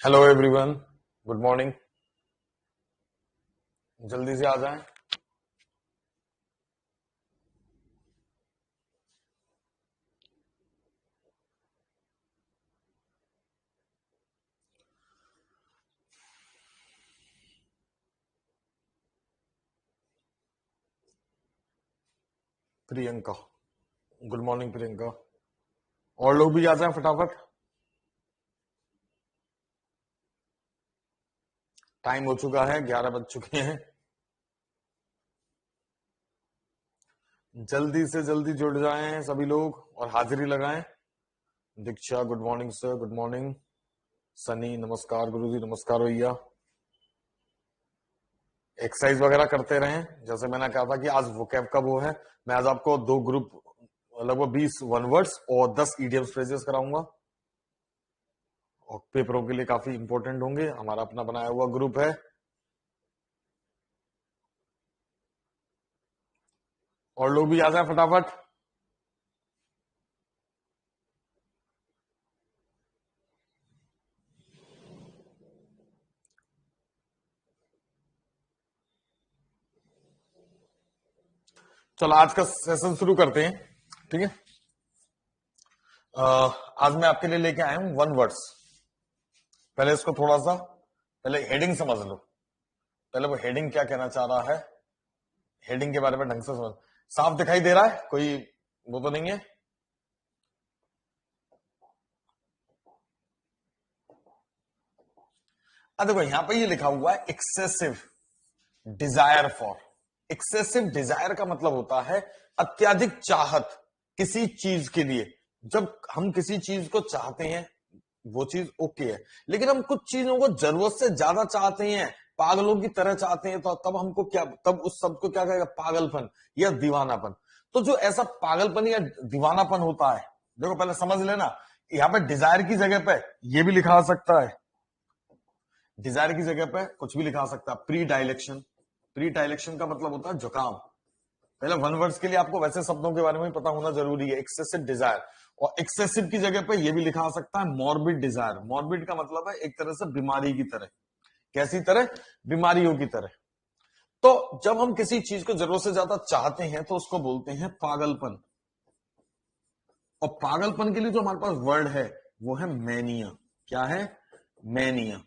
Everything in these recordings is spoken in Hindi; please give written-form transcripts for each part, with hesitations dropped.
Hello everyone, good morning. जल्दी से आ जाएं। Priyanka, good morning Priyanka. और लोग भी आ जाएं फटाफट, टाइम हो चुका है, 11 बज चुके हैं। जल्दी से जल्दी जुड़ जाएं सभी लोग और हाजिरी लगाएं। Diksha, good morning sir, good morning. Sunny, नमस्कार गुरुजी, नमस्कार भैया। एक्सरसाइज वगैरह करते रहें। जैसे मैंने कहा था कि आज वोकैब का वो है, मैं आज आपको 2 ग्रुप, लगभग 20 वन वर्ड्स और 10 ईडियम्स फ्रेजेस कराऊंगा और पेपरों के लिए काफी इंपॉर्टेंट होंगे। हमारा अपना बनाया हुआ ग्रुप है। और लोग भी आ जाए फटाफट। चलो आज का सेशन शुरू करते हैं, ठीक है। आज मैं आपके लिए लेके आया हूं वन वर्ड्स। पहले इसको थोड़ा सा, पहले हेडिंग समझ लो। पहले वो हेडिंग क्या कहना चाह रहा है, हेडिंग के बारे में ढंग से समझ। साफ दिखाई दे रहा है? कोई वो तो नहीं है? देखो यहां पे ये लिखा हुआ है excessive desire for. Excessive desire का मतलब होता है अत्यधिक चाहत किसी चीज के लिए। जब हम किसी चीज को चाहते हैं वो चीज ओके है, लेकिन हम कुछ चीजों को जरूरत से ज्यादा चाहते हैं, पागलों की तरह चाहते हैं, तो तब हमको क्या, तब उस शब्द को क्या कहेगा? पागलपन या दीवानापन। तो जो ऐसा पागलपन या दीवानापन होता है, देखो पहले समझ लेना, यहां पे डिजायर की जगह पे ये भी लिखा सकता है। डिजायर की जगह पे कुछ भी लिखा सकता है। प्री डायलेक्शन, प्री डायलेक्शन का मतलब होता है झुकाव। पहले वन वर्ड्स के लिए आपको वैसे शब्दों के बारे में पता होना जरूरी है। एक्सेसिव डिजायर, और एक्सेसिव की जगह पे ये भी लिखा सकता है मॉर्बिड डिजायर। मॉर्बिड का मतलब है एक तरह से बीमारी की तरह। कैसी तरह? बीमारियों की तरह। तो जब हम किसी चीज को जरूरत से ज्यादा चाहते हैं तो उसको बोलते हैं पागलपन। और पागलपन के लिए जो हमारे पास वर्ड है वो है मैनिया। क्या है? मैनिया।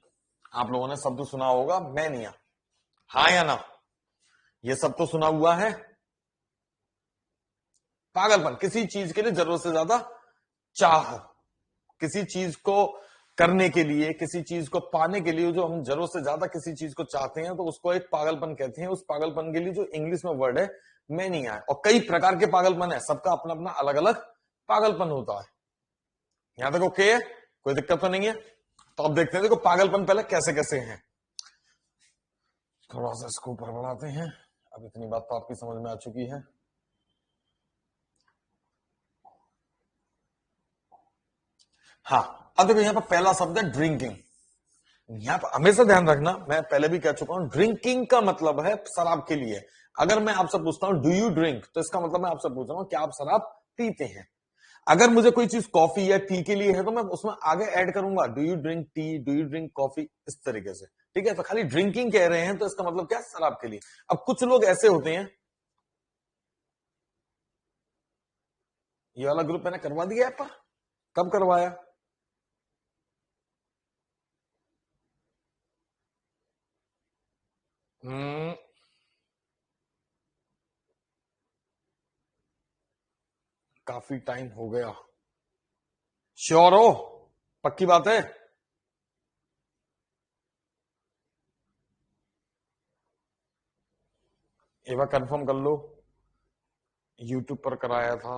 आप लोगों ने शब्द सुना होगा मैनिया, हाँ या ना? ये सब तो सुना हुआ है। पागलपन, किसी चीज के लिए जरूरत से ज्यादा चाह, किसी चीज को करने के लिए, किसी चीज को पाने के लिए जो हम जरूरत से ज्यादा किसी चीज को चाहते हैं तो उसको एक पागलपन कहते हैं। उस पागलपन के लिए जो इंग्लिश में वर्ड है मैनिया है। और कई प्रकार के पागलपन है, सबका अपना अपना अलग अलग पागलपन होता है। यहां तक ओके है? कोई दिक्कत तो नहीं है? तो अब देखते हैं, देखो पागलपन पहले कैसे कैसे हैं। थोड़ा सा इसको ऊपर बढ़ाते हैं। अब इतनी बात तो आपकी समझ में आ चुकी है। हाँ, अब देखो यहां पर पहला शब्द है ड्रिंकिंग। यहां पर हमेशा ध्यान रखना, मैं पहले भी कह चुका हूं, ड्रिंकिंग का मतलब है शराब के लिए। अगर मैं आपसे पूछता हूं डू यू ड्रिंक, तो इसका मतलब मैं आपसे पूछ रहा हूं क्या आप शराब पीते हैं। अगर मुझे कोई चीज कॉफी या टी के लिए है तो मैं उसमें आगे ऐड करूंगा do you drink tea, do you drink coffee, इस तरीके से। ठीक है, तो खाली ड्रिंकिंग कह रहे हैं तो इसका मतलब क्या? शराब के लिए। अब कुछ लोग ऐसे होते हैं, ये वाला ग्रुप मैंने करवा दिया है पर कब करवाया? हम्म, काफी टाइम हो गया। श्योर हो? पक्की बात है? एक बार कंफर्म कर लो। यूट्यूब पर कराया था,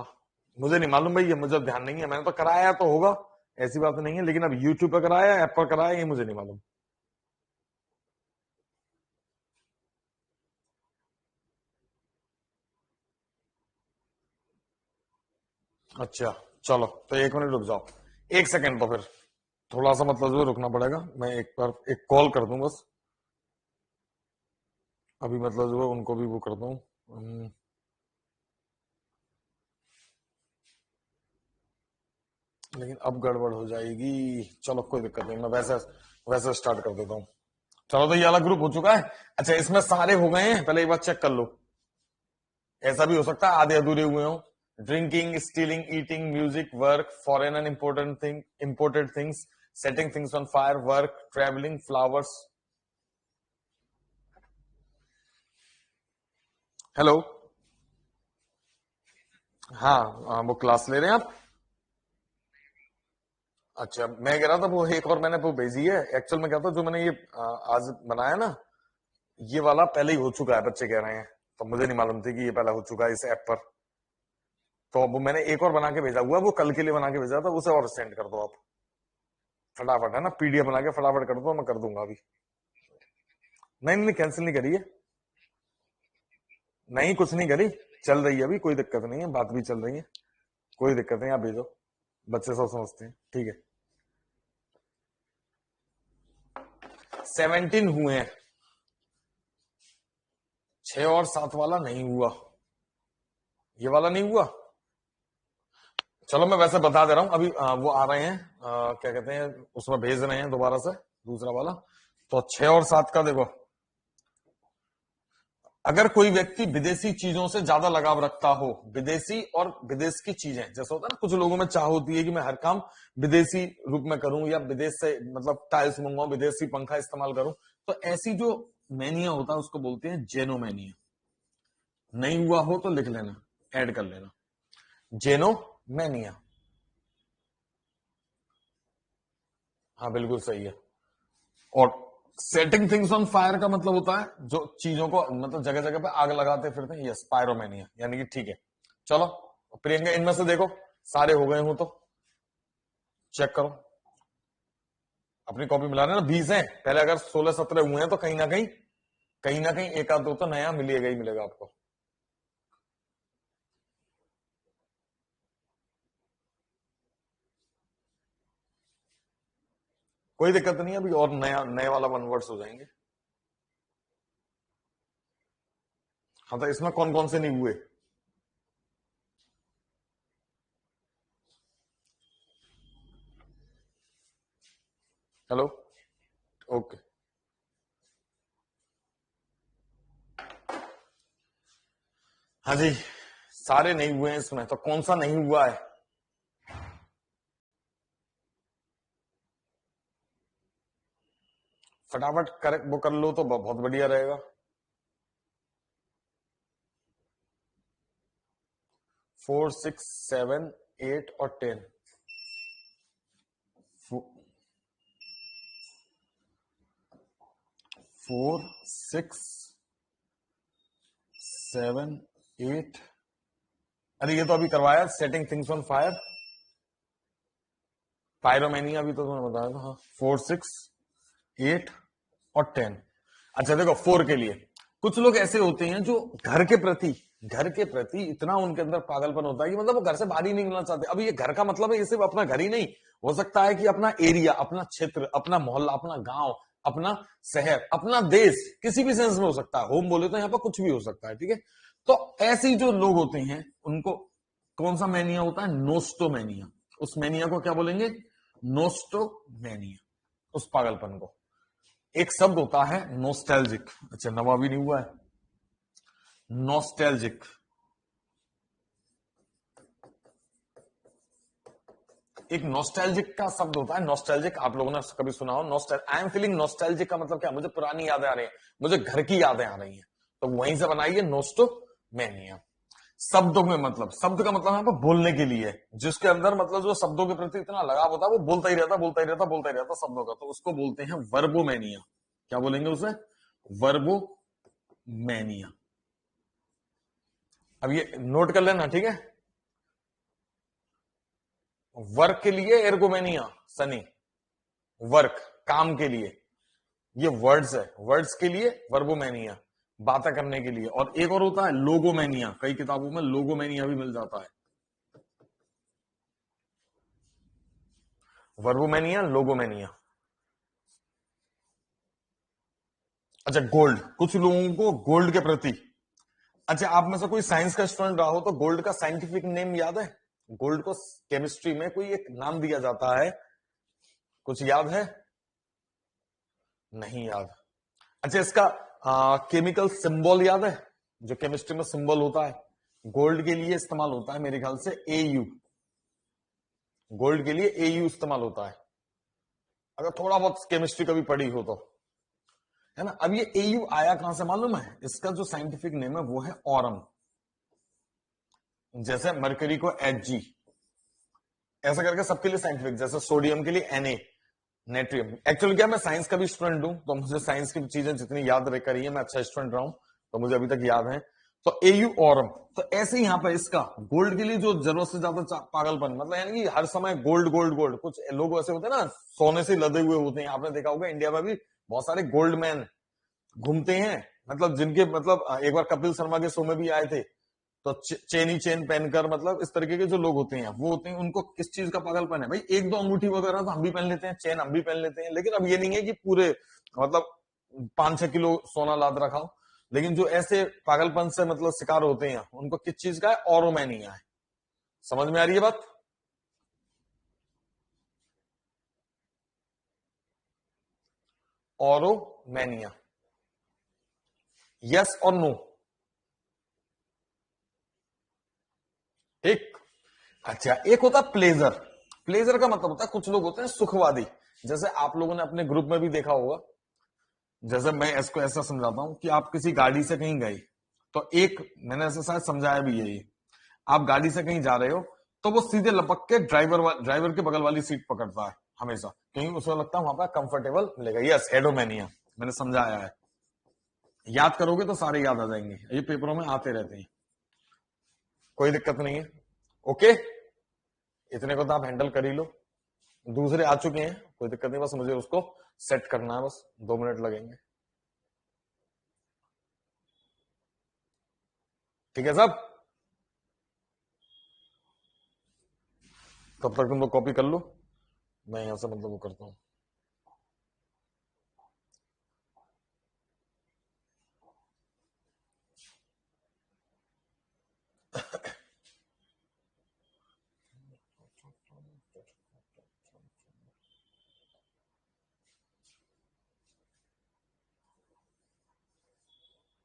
मुझे नहीं मालूम भाई, ये मुझे ध्यान नहीं है। मैंने तो कराया तो होगा, ऐसी बात नहीं है, लेकिन अब यूट्यूब पर कराया, ऐप पर कराया, ये मुझे नहीं मालूम। अच्छा, चलो तो 1 मिनट रुक जाओ, 1 सेकंड। तो फिर थोड़ा सा मतलब जो रुकना पड़ेगा, मैं एक बार एक कॉल कर दूं बस। अभी मतलब जो है उनको भी वो कर दूं। लेकिन अब गड़बड़ हो जाएगी। चलो कोई दिक्कत नहीं, मैं वैसे वैसे स्टार्ट कर देता हूँ। चलो तो ये वाला ग्रुप हो चुका है। अच्छा, इसमें सारे हो गए हैं, पहले एक बार चेक कर लो। ऐसा भी हो सकता है आधे अधूरे हुए हो। Drinking, stealing, eating, music, work, foreign and important thing, imported things, setting things on fire, work, travelling, flowers. Hello. हाँ, वो क्लास ले रहे हैं आप? अच्छा, मैं कह रहा था वो एक और मैंने वो भेजी है। एक्चुअल में क्या था, जो मैंने ये आज बनाया ना, ये वाला पहले ही हो चुका है, बच्चे कह रहे हैं। तो मुझे नहीं मालूम थी कि ये पहले हो चुका है इस ऐप पर। तो अब मैंने एक और बना के भेजा हुआ है, वो कल के लिए बना के भेजा था, उसे और सेंड कर दो आप फटाफट, है ना? पीडीएफ बना के फटाफट कर दो, मैं कर दूंगा अभी। नहीं नहीं, कैंसिल नहीं करी है। नहीं, कुछ नहीं करी। चल रही है अभी, कोई दिक्कत नहीं है, बात भी चल रही है। कोई दिक्कत नहीं, आप भेजो। बच्चे सब समझते हैं, ठीक है। 17 हुए हैं। 6 और 7 वाला नहीं हुआ। ये वाला नहीं हुआ। चलो मैं वैसे बता दे रहा हूं अभी। वो आ रहे हैं, क्या कहते हैं, उसमें भेज रहे हैं दोबारा से दूसरा वाला। तो 6 और 7 का देखो। अगर कोई व्यक्ति विदेशी चीजों से ज्यादा लगाव रखता हो, विदेशी और विदेश की चीजें, जैसे होता है ना, कुछ लोगों में चाह होती है कि मैं हर काम विदेशी रूप में करूं, या विदेश से मतलब टाइल्स मंगवाऊं, विदेशी पंखा इस्तेमाल करूं। तो ऐसी जो मैनिया होता है उसको बोलते हैं जेनोमैनिया। नहीं हुआ हो तो लिख लेना, ऐड कर लेना, जेनोमैनिया। हाँ बिल्कुल सही है। और सेटिंग थिंग्स ऑन फायर का मतलब होता है जो चीजों को मतलब जगह जगह पे आग लगाते फिरते हैं, यस, पायरोमेनिया, यानी कि ठीक है। चलो प्रियंका, इनमें से देखो सारे हो गए हो तो चेक करो। अपनी कॉपी मिला रहे ना, 20 हैं पहले, अगर 16-17 हुए हैं तो कहीं ना कहीं एक आध दो तो नया मिलेगा ही मिलेगा आपको। कोई दिक्कत नहीं है, अभी और नया नए वाला 1 वर्ड्स हो जाएंगे। हाँ, तो इसमें कौन कौन से नहीं हुए? हेलो। ओके। हाँ जी, सारे नहीं हुए हैं इसमें, तो कौन सा नहीं हुआ है? फटाफट करेक्ट वो कर लो तो बहुत बढ़िया रहेगा। 4, 6, 7, 8 और 10। 4, 6, 7, 8। अरे ये तो अभी करवाया, setting things on fire, pyromania अभी तो तुमने बताया था। हाँ, 4, 6, 8 और 10। अच्छा देखो, 4 के लिए कुछ लोग ऐसे होते हैं जो घर के प्रति इतना उनके अंदर पागलपन होता है कि मतलब वो घर से बाहर ही नहीं निकलना चाहते। अभी ये घर का मतलब है, ये सिर्फ अपना घर ही नहीं हो सकता है, कि अपना एरिया, अपना क्षेत्र, अपना मोहल्ला, अपना गांव, अपना शहर, अपना देश, किसी भी सेंस में हो सकता है। होम बोले तो यहाँ पर कुछ भी हो सकता है, ठीक है। तो ऐसे जो लोग होते हैं उनको कौन सा मैनिया होता है? नोस्टोमैनिया। उस मैनिया को क्या बोलेंगे? नोस्टोमैनिया, उस पागलपन को। एक शब्द होता है नोस्टैल्जिक। अच्छा, नवा भी नहीं हुआ है। नोस्टैल्जिक, एक नोस्टैल्जिक का शब्द होता है। नोस्टैल्जिक आप लोगों ने कभी सुना हो? नोस्टैल आई एम फीलिंग नोस्टैल्जिक का मतलब क्या? मुझे पुरानी यादें आ रही हैं, मुझे घर की यादें आ रही हैं। तो वहीं से बनाइए नोस्टोमैनिया। शब्दों में मतलब, शब्द का मतलब यहाँ पर बोलने के लिए, जिसके अंदर मतलब जो शब्दों के प्रति इतना लगाव होता है, वो बोलता ही रहता, बोलता ही रहता, बोलता ही रहता शब्दों का, तो उसको बोलते हैं वर्बोमैनिया। क्या बोलेंगे उसे? वर्बोमैनिया। अब ये नोट कर लेना, ठीक है। वर्क के लिए एर्गोमेनिया, सनी। वर्क, काम के लिए। ये वर्ड्स है, वर्ड्स के लिए वर्बोमेनिया, बातें करने के लिए। और एक और होता है लोगोमेनिया, कई किताबों में लोगोमेनिया भी मिल जाता है। वर्बोमेनिया, लोगोमेनिया। अच्छा, गोल्ड, कुछ लोगों को गोल्ड के प्रति। अच्छा, आप में से कोई साइंस का स्टूडेंट रहा हो तो गोल्ड का साइंटिफिक नेम याद है? गोल्ड को केमिस्ट्री में कोई एक नाम दिया जाता है, कुछ याद है? नहीं याद। अच्छा, इसका केमिकल सिंबल याद है? जो केमिस्ट्री में सिंबल होता है, गोल्ड के लिए इस्तेमाल होता है मेरे ख्याल से AU। गोल्ड के लिए AU इस्तेमाल होता है, अगर थोड़ा बहुत केमिस्ट्री कभी पढ़ी हो तो, है ना। अब ये AU आया कहां से मालूम है? इसका जो साइंटिफिक नेम है वो है ऑरम। जैसे मरकरी को Hg, ऐसा करके सबके लिए साइंटिफिक, जैसे सोडियम के लिए Na, नेट्रियम। एक्चुअली क्या, मैं साइंस का भी स्टूडेंट हूं, तो मुझे साइंस की चीजें जितनी याद करी है, मैं अच्छा स्टूडेंट रहा हूं, तो मुझे अभी तक याद है। तो AU ऑरम, तो ऐसे ही यहां पर इसका गोल्ड के लिए जो जरूरत से ज्यादा पागलपन, मतलब यानी कि हर समय गोल्ड गोल्ड गोल्ड, कुछ लोग ऐसे होते हैं ना, सोने से लदे हुए होते हैं। आपने देखा होगा इंडिया में भी बहुत सारे गोल्ड मैन घूमते हैं, मतलब जिनके, मतलब एक बार कपिल शर्मा के शो में भी आए थे, तो चेन ही चेन पहनकर, मतलब इस तरीके के जो लोग होते हैं वो होते हैं, उनको किस चीज का पागलपन है भाई? एक दो अंगूठी वगैरह तो हम भी पहन लेते हैं, चेन हम भी पहन लेते हैं, लेकिन अब ये नहीं है कि पूरे, मतलब 5-6 किलो सोना लाद रखा हो। लेकिन जो ऐसे पागलपन से मतलब शिकार होते हैं, उनको किस चीज का है? ऑरोमैनिया है। समझ में आ रही है बात? ऑरोमैनिया, यस और नो? ठीक। अच्छा, एक होता है प्लेजर। प्लेजर का मतलब होता है, कुछ लोग होते हैं सुखवादी, जैसे आप लोगों ने अपने ग्रुप में भी देखा होगा। जैसे मैं इसको ऐसा समझाता हूं कि आप किसी गाड़ी से कहीं गए, तो एक, मैंने ऐसा शायद समझाया भी यही, आप गाड़ी से कहीं जा रहे हो, तो वो सीधे लपक के ड्राइवर के बगल वाली सीट पकड़ता है हमेशा, कहीं उसको लगता है वहां पर कंफर्टेबल मिलेगा। यस, हेडोमेनिया, मैंने समझाया है। याद करोगे तो सारे याद आ जाएंगे, ये पेपरों में आते रहते हैं, कोई दिक्कत नहीं है। ओके, इतने को तो आप हैंडल कर ही लो। दूसरे आ चुके हैं, कोई दिक्कत नहीं, बस मुझे उसको सेट करना है, बस 2 मिनट लगेंगे। ठीक है सब? तब तक तुम लोग कॉपी कर लो, मैं यहां से मतलब वो करता हूं।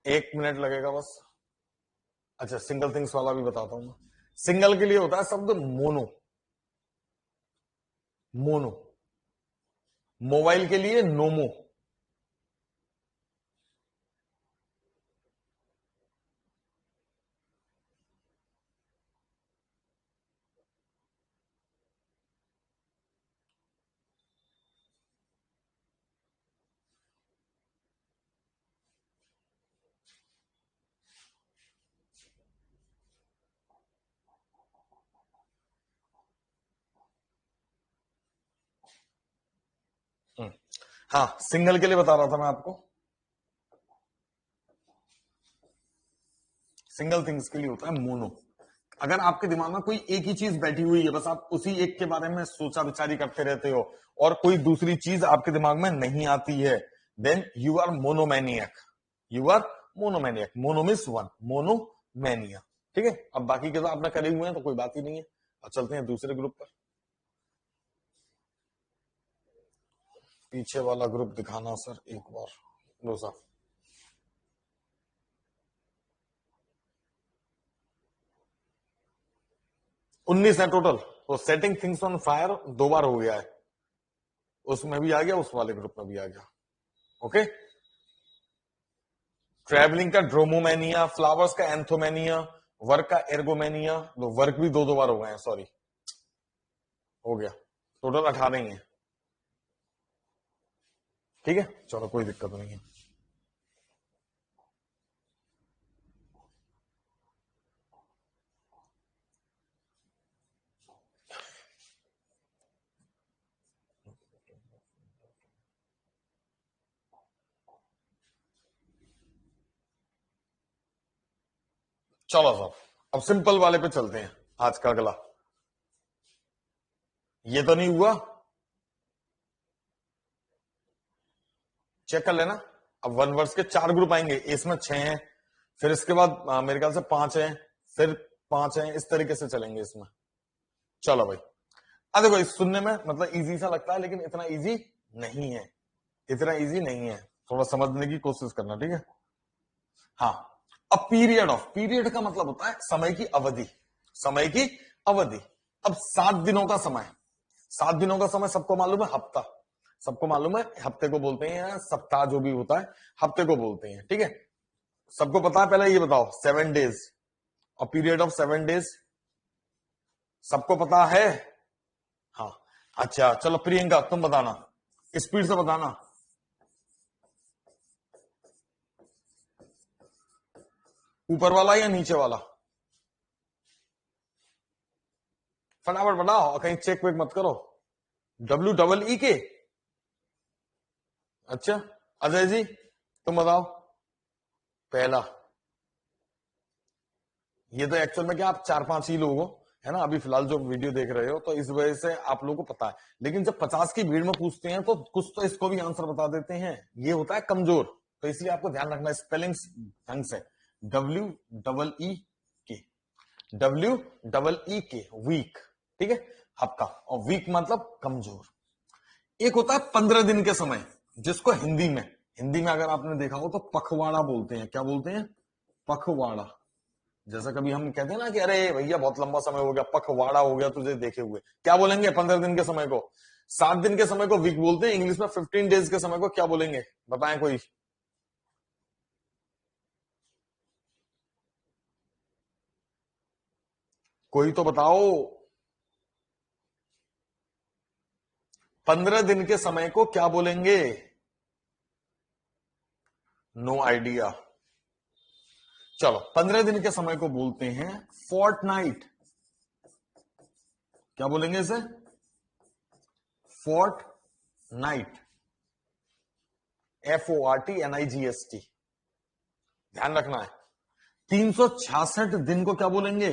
एक मिनट लगेगा बस। अच्छा, सिंगल थिंग्स वाला भी बताता हूं मैं। सिंगल के लिए होता है शब्द मोनो। मोनो। मोबाइल के लिए नोमो। हाँ, सिंगल के लिए बता रहा था मैं आपको। सिंगल थिंग्स के लिए होता है मोनो। अगर आपके दिमाग में कोई एक ही चीज बैठी हुई है, बस आप उसी एक के बारे में सोचा विचारी करते रहते हो, और कोई दूसरी चीज आपके दिमाग में नहीं आती है, then you are monomaniac. You are monomaniac. Mono means one, monomania. ठीक है, अब बाकी के तो आपने करे हुए हैं तो कोई बात ही नहीं है। अब चलते हैं दूसरे ग्रुप पर। पीछे वाला ग्रुप दिखाना सर एक बार, लो साहब। 19 है टोटल। तो सेटिंग थिंग्स ऑन फायर 2 बार हो गया है, उसमें भी आ गया, उस वाले ग्रुप में भी आ गया। ओके। ट्रैवलिंग का ड्रोमोमेनिया, फ्लावर्स का एंथोमेनिया, वर्क का एर्गोमेनिया। तो वर्क भी 2-2 बार हो गए हैं, सॉरी, हो गया। टोटल 18 ही है। ठीक है, चलो कोई दिक्कत नहीं है। चलो साहब, अब सिंपल वाले पे चलते हैं। आज का अगला, ये तो नहीं हुआ, चेक कर लेना। अब 1 वर्ड्स के 4 ग्रुप आएंगे, इसमें 6 हैं, फिर इसके बाद मेरे ख्याल से 5 हैं, फिर 5 हैं, इस तरीके से चलेंगे इसमें। चलो भाई, अब देखो इस सुनने में मतलब इजी सा लगता है, लेकिन इतना इजी नहीं है, इतना इजी नहीं है, थोड़ा समझने की कोशिश करना, ठीक है। हाँ, अब पीरियड ऑफ, पीरियड का मतलब होता है समय की अवधि, समय की अवधि। अब 7 दिनों का समय, 7 दिनों का समय सबको मालूम है, हफ्ता, सबको मालूम है हफ्ते को बोलते हैं, सप्ताह जो भी होता है हफ्ते को बोलते हैं, ठीक है, सबको पता है। पहले ये बताओ 7 डेज और पीरियड ऑफ 7 डेज सबको पता है? हाँ, अच्छा चलो प्रियंका तुम बताना, स्पीड से बताना। ऊपर वाला या नीचे वाला? फटाफट बताओ, कहीं चेक वेक मत करो। WEE के? अच्छा, अजय जी तुम बताओ। पहला, ये तो एक्चुअल में क्या आप 4-5 ही लोग हो, है ना, अभी फिलहाल जो वीडियो देख रहे हो, तो इस वजह से आप लोगों को पता है, लेकिन जब 50 की भीड़ में पूछते हैं तो कुछ तो इसको भी आंसर बता देते हैं, ये होता है कमजोर, तो इसलिए आपको ध्यान रखना स्पेलिंग्स ढंग से। WEE के, WEE के, वीक, ठीक है, हफ्ता, और वीक मतलब कमजोर। एक होता है 15 दिन के समय, जिसको हिंदी में, हिंदी में अगर आपने देखा हो तो पखवाड़ा बोलते हैं। क्या बोलते हैं? पखवाड़ा। जैसा कभी हम कहते हैं ना कि अरे भैया बहुत लंबा समय हो गया, पखवाड़ा हो गया तुझे देखे हुए, क्या बोलेंगे 15 दिन के समय को? 7 दिन के समय को वीक बोलते हैं, इंग्लिश में 15 डेज के समय को क्या बोलेंगे? बताएं कोई। कोई तो बताओ। 15 दिन के समय को क्या बोलेंगे? No idea. चलो 15 दिन के समय को बोलते हैं फोर्टनाइट। क्या बोलेंगे इसे? फोर्ट नाइट, FORTNIGST, ध्यान रखना है। 366 दिन को क्या बोलेंगे?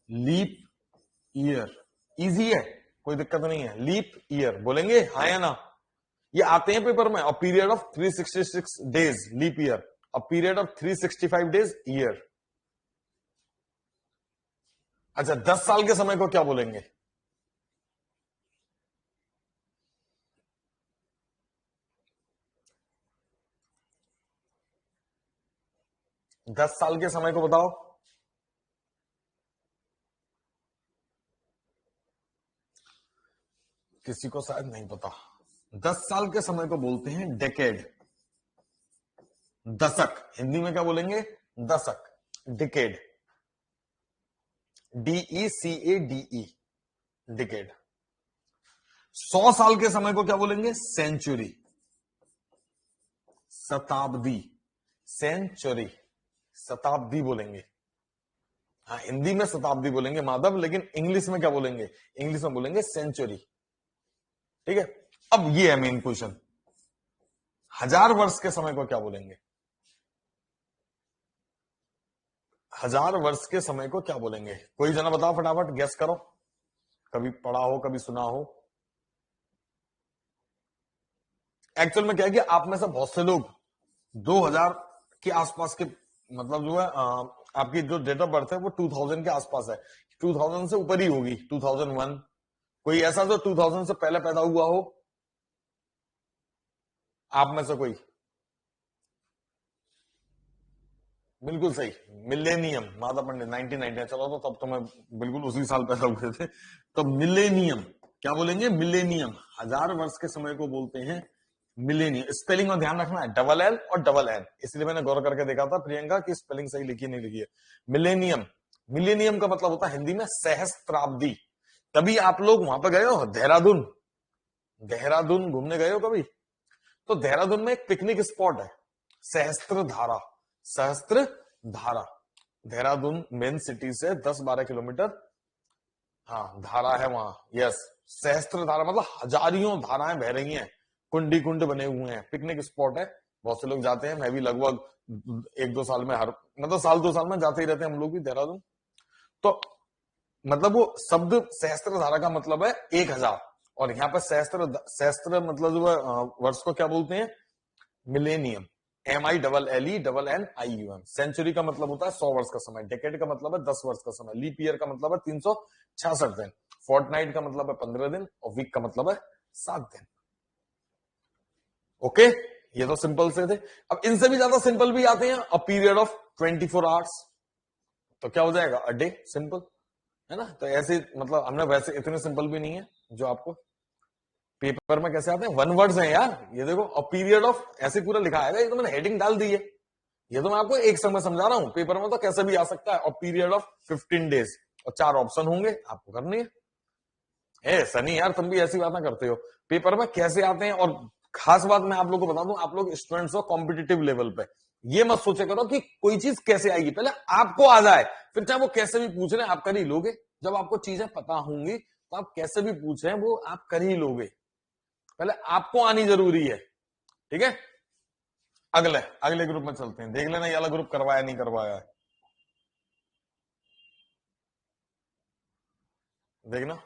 Leap year. इजी है, कोई दिक्कत नहीं है, लीप ईयर बोलेंगे, हाँ या ना? ये आते हैं पेपर में। और period of 366 days leap year, और पीरियड ऑफ 365 डेज ईयर। अच्छा, 10 साल के समय को क्या बोलेंगे? 10 साल के समय को बताओ। किसी को शायद नहीं पता। 10 साल के समय को बोलते हैं डेकेड, दशक। हिंदी में क्या बोलेंगे? दशक, डिकेड, DECADE, डिकेड। 100 साल के समय को क्या बोलेंगे? सेंचुरी, शताब्दी, सेंचुरी, शताब्दी बोलेंगे। हाँ, हिंदी में शताब्दी बोलेंगे माधव, लेकिन इंग्लिश में क्या बोलेंगे? इंग्लिश में बोलेंगे सेंचुरी, ठीक है। अब ये है मेन क्वेश्चन, 1000 वर्ष के समय को क्या बोलेंगे? 1000 वर्ष के समय को क्या बोलेंगे? कोई जना बताओ, फटाफट गेस करो, कभी पढ़ा हो कभी सुना हो। एक्चुअल में क्या है कि आप में से बहुत से लोग 2000 के आसपास के, मतलब जो है आपकी जो डेट ऑफ बर्थ है वो 2000 के आसपास है, 2000 से ऊपर ही होगी, 2001। कोई ऐसा जो 2000 से पहले पैदा हुआ हो आप में से कोई? बिल्कुल सही, मिलेनियम, माधव पंडित 1990। चलो तो तब तो मैं बिल्कुल उसी साल पैदा हुए थे। तो मिलेनियम, क्या बोलेंगे? मिलेनियम। 1000 वर्ष के समय को बोलते हैं मिलेनियम। स्पेलिंग में ध्यान रखना है, डबल एल और डबल एन, इसलिए मैंने गौर करके देखा था प्रियंका की स्पेलिंग सही लिखी नहीं लिखी है। मिलेनियम, मिलेनियम का मतलब होता है हिंदी में सहस्त्राब्दी। कभी आप लोग वहां पर गए हो देहरादून? देहरादून घूमने गए हो कभी? तो देहरादून में एक पिकनिक स्पॉट है, सहस्त्र धारा, सहस्त्र धारा। देहरादून मेन सिटी से 10-12 किलोमीटर, हाँ, धारा है वहां, यस। सहस्त्र धारा मतलब हजारियों धाराएं बह रही हैं, कुंडी कुंड बने हुए हैं, पिकनिक स्पॉट है, बहुत से लोग जाते हैं। मैं भी लगभग 1-2 साल में, हर मतलब साल 2 साल में जाते ही रहते हैं हम लोग भी देहरादून। तो मतलब वो शब्द सहस्त्र धारा का मतलब है 1000, और यहाँ पर सहस्त्र, सहस्त्र मतलब जो है वर्ष को क्या बोलते हैं? Millennium, MILLENNIUM। सेंचुरी का मतलब होता है 100 वर्ष का समय, डेकेड का मतलब है 10 वर्ष का समय, लीप ईयर का मतलब है 66 दिन। फोर्टनाइट का मतलब है 15 दिन और वीक का मतलब है 7 दिन। ओके, ये तो सिंपल से थे। अब इनसे भी ज्यादा सिंपल भी आते हैं, अ पीरियड ऑफ 24 आवर्स, तो क्या हो जाएगा, अ डे, सिंपल है ना। तो ऐसे मतलब हमने वैसे इतने सिंपल भी नहीं है जो आपको पेपर में कैसे आते हैं, वन वर्ड्स हैं यार। ये देखो, अ पीरियड ऑफ, ऐसे पूरा लिखा आएगा, ये तो मैंने हेडिंग डाल दी है। ये तो मैं आपको एक समय समझा रहा हूं, पेपर में तो कैसे भी आ सकता है। और पीरियड ऑफ 15 डेज, और 4 ऑप्शन होंगे, आपको करनी है। सनी यार, तुम भी ऐसी बातें करते हो, पेपर में कैसे आते हैं। और खास बात मैं आप लोगों को बता दूं, आप लोग स्टूडेंट्स हो कॉम्पिटिटिव लेवल पे, ये मत सोचे करो कि कोई चीज कैसे आएगी, पहले आपको आ जाए, फिर चाहे वो कैसे भी पूछ रहे हैं आप कर ही लोगे। जब आपको चीजें पता होंगी तो आप कैसे भी पूछ रहे हैं वो आप कर ही लोगे, पहले आपको आनी जरूरी है। ठीक है, अगले अगले ग्रुप में चलते हैं, देख लेना ये वाला ग्रुप करवाया नहीं करवाया है, देखना।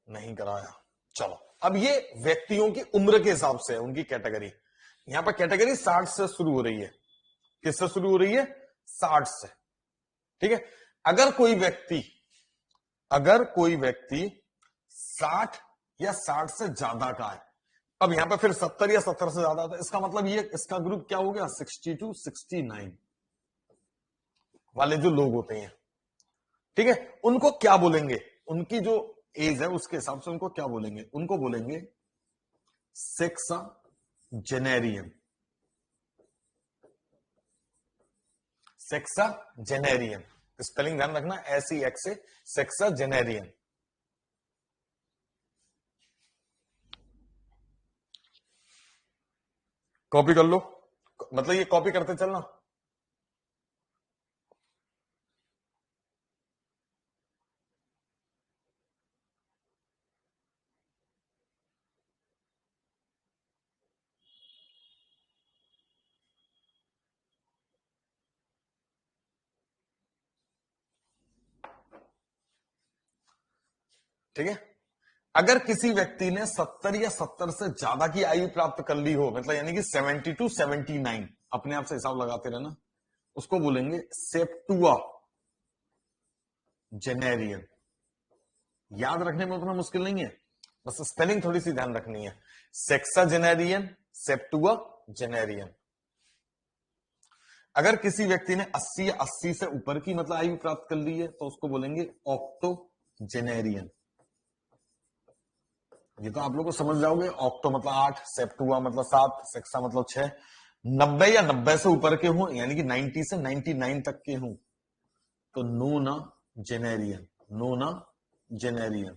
नहीं कराया, चलो। अब ये व्यक्तियों की उम्र के हिसाब से है, उनकी कैटेगरी। यहां पर कैटेगरी 60 से शुरू हो रही है। किससे शुरू हो रही है, 60 से। ठीक है, अगर कोई व्यक्ति अगर कोई व्यक्ति 60 या 60 से ज्यादा का है, अब यहां पर फिर 70 या 70 से ज्यादा था, इसका मतलब ये, इसका ग्रुप क्या हो गया, 60 टू 69 वाले जो लोग होते हैं। ठीक है, उनको क्या बोलेंगे, उनकी जो एज है उसके हिसाब से उनको क्या बोलेंगे, उनको बोलेंगे सेक्सा जेनेरियन। सेक्सा जेनेरियन, स्पेलिंग ध्यान रखना, ऐसी एक्स से, सेक्सा जेनेरियन। कॉपी कर लो, मतलब ये कॉपी करते चलना। ठीक है, अगर किसी व्यक्ति ने 70 या 70 से ज्यादा की आयु प्राप्त कर ली हो, मतलब यानी कि 70 टू 79, अपने आप से हिसाब लगाते रहना, उसको बोलेंगे सेप्टुआ जेनेरियन। याद रखने में उतना मुश्किल नहीं है, बस स्पेलिंग थोड़ी सी ध्यान रखनी है। सेक्सा जेनेरियन, सेप्टुआ जेनेरियन। अगर किसी व्यक्ति ने 80 या 80 से ऊपर की मतलब आयु प्राप्त कर ली है तो उसको बोलेंगे ऑक्टो जेनेरियन। ये तो आप लोग को समझ जाओगे, ऑक्टो मतलब 8, सेप्टुआ मतलब 7, सेक्सा मतलब 6। 90 या 90 से ऊपर के हों, यानी कि 90 से 99 तक के हों, तो नोना जेनेरियन, नोना जेनेरियन।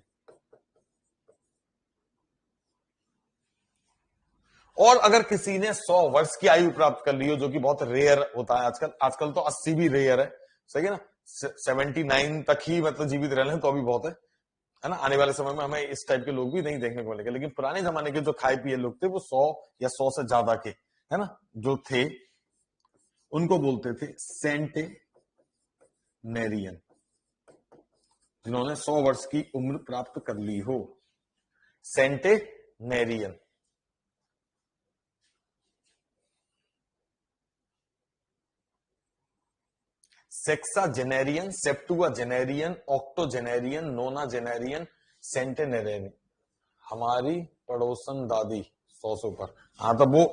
और अगर किसी ने 100 वर्ष की आयु प्राप्त कर ली हो, जो कि बहुत रेयर होता है आजकल, आजकल तो 80 भी रेयर है, सही है ना। 79 तक ही मतलब जीवित रह लें तो अभी बहुत है ना। आने वाले समय में हमें इस टाइप के लोग भी नहीं देखने को मिलेंगे, लेकिन पुराने जमाने के जो खाए पिए लोग थे वो 100 या 100 से ज्यादा के, है ना, जो थे, उनको बोलते थे सेंटेनेरियन, जिन्होंने 100 वर्ष की उम्र प्राप्त कर ली हो, सेंटेनेरियन। सेक्सा जेनेरियन, सेप्टुआ जेनेरियन, ऑक्टो जेनेरियन, नोना जेनेरियन, सेंटेनेरियन। हमारी पड़ोसन दादी 100 से ऊपर, हाँ, तो वो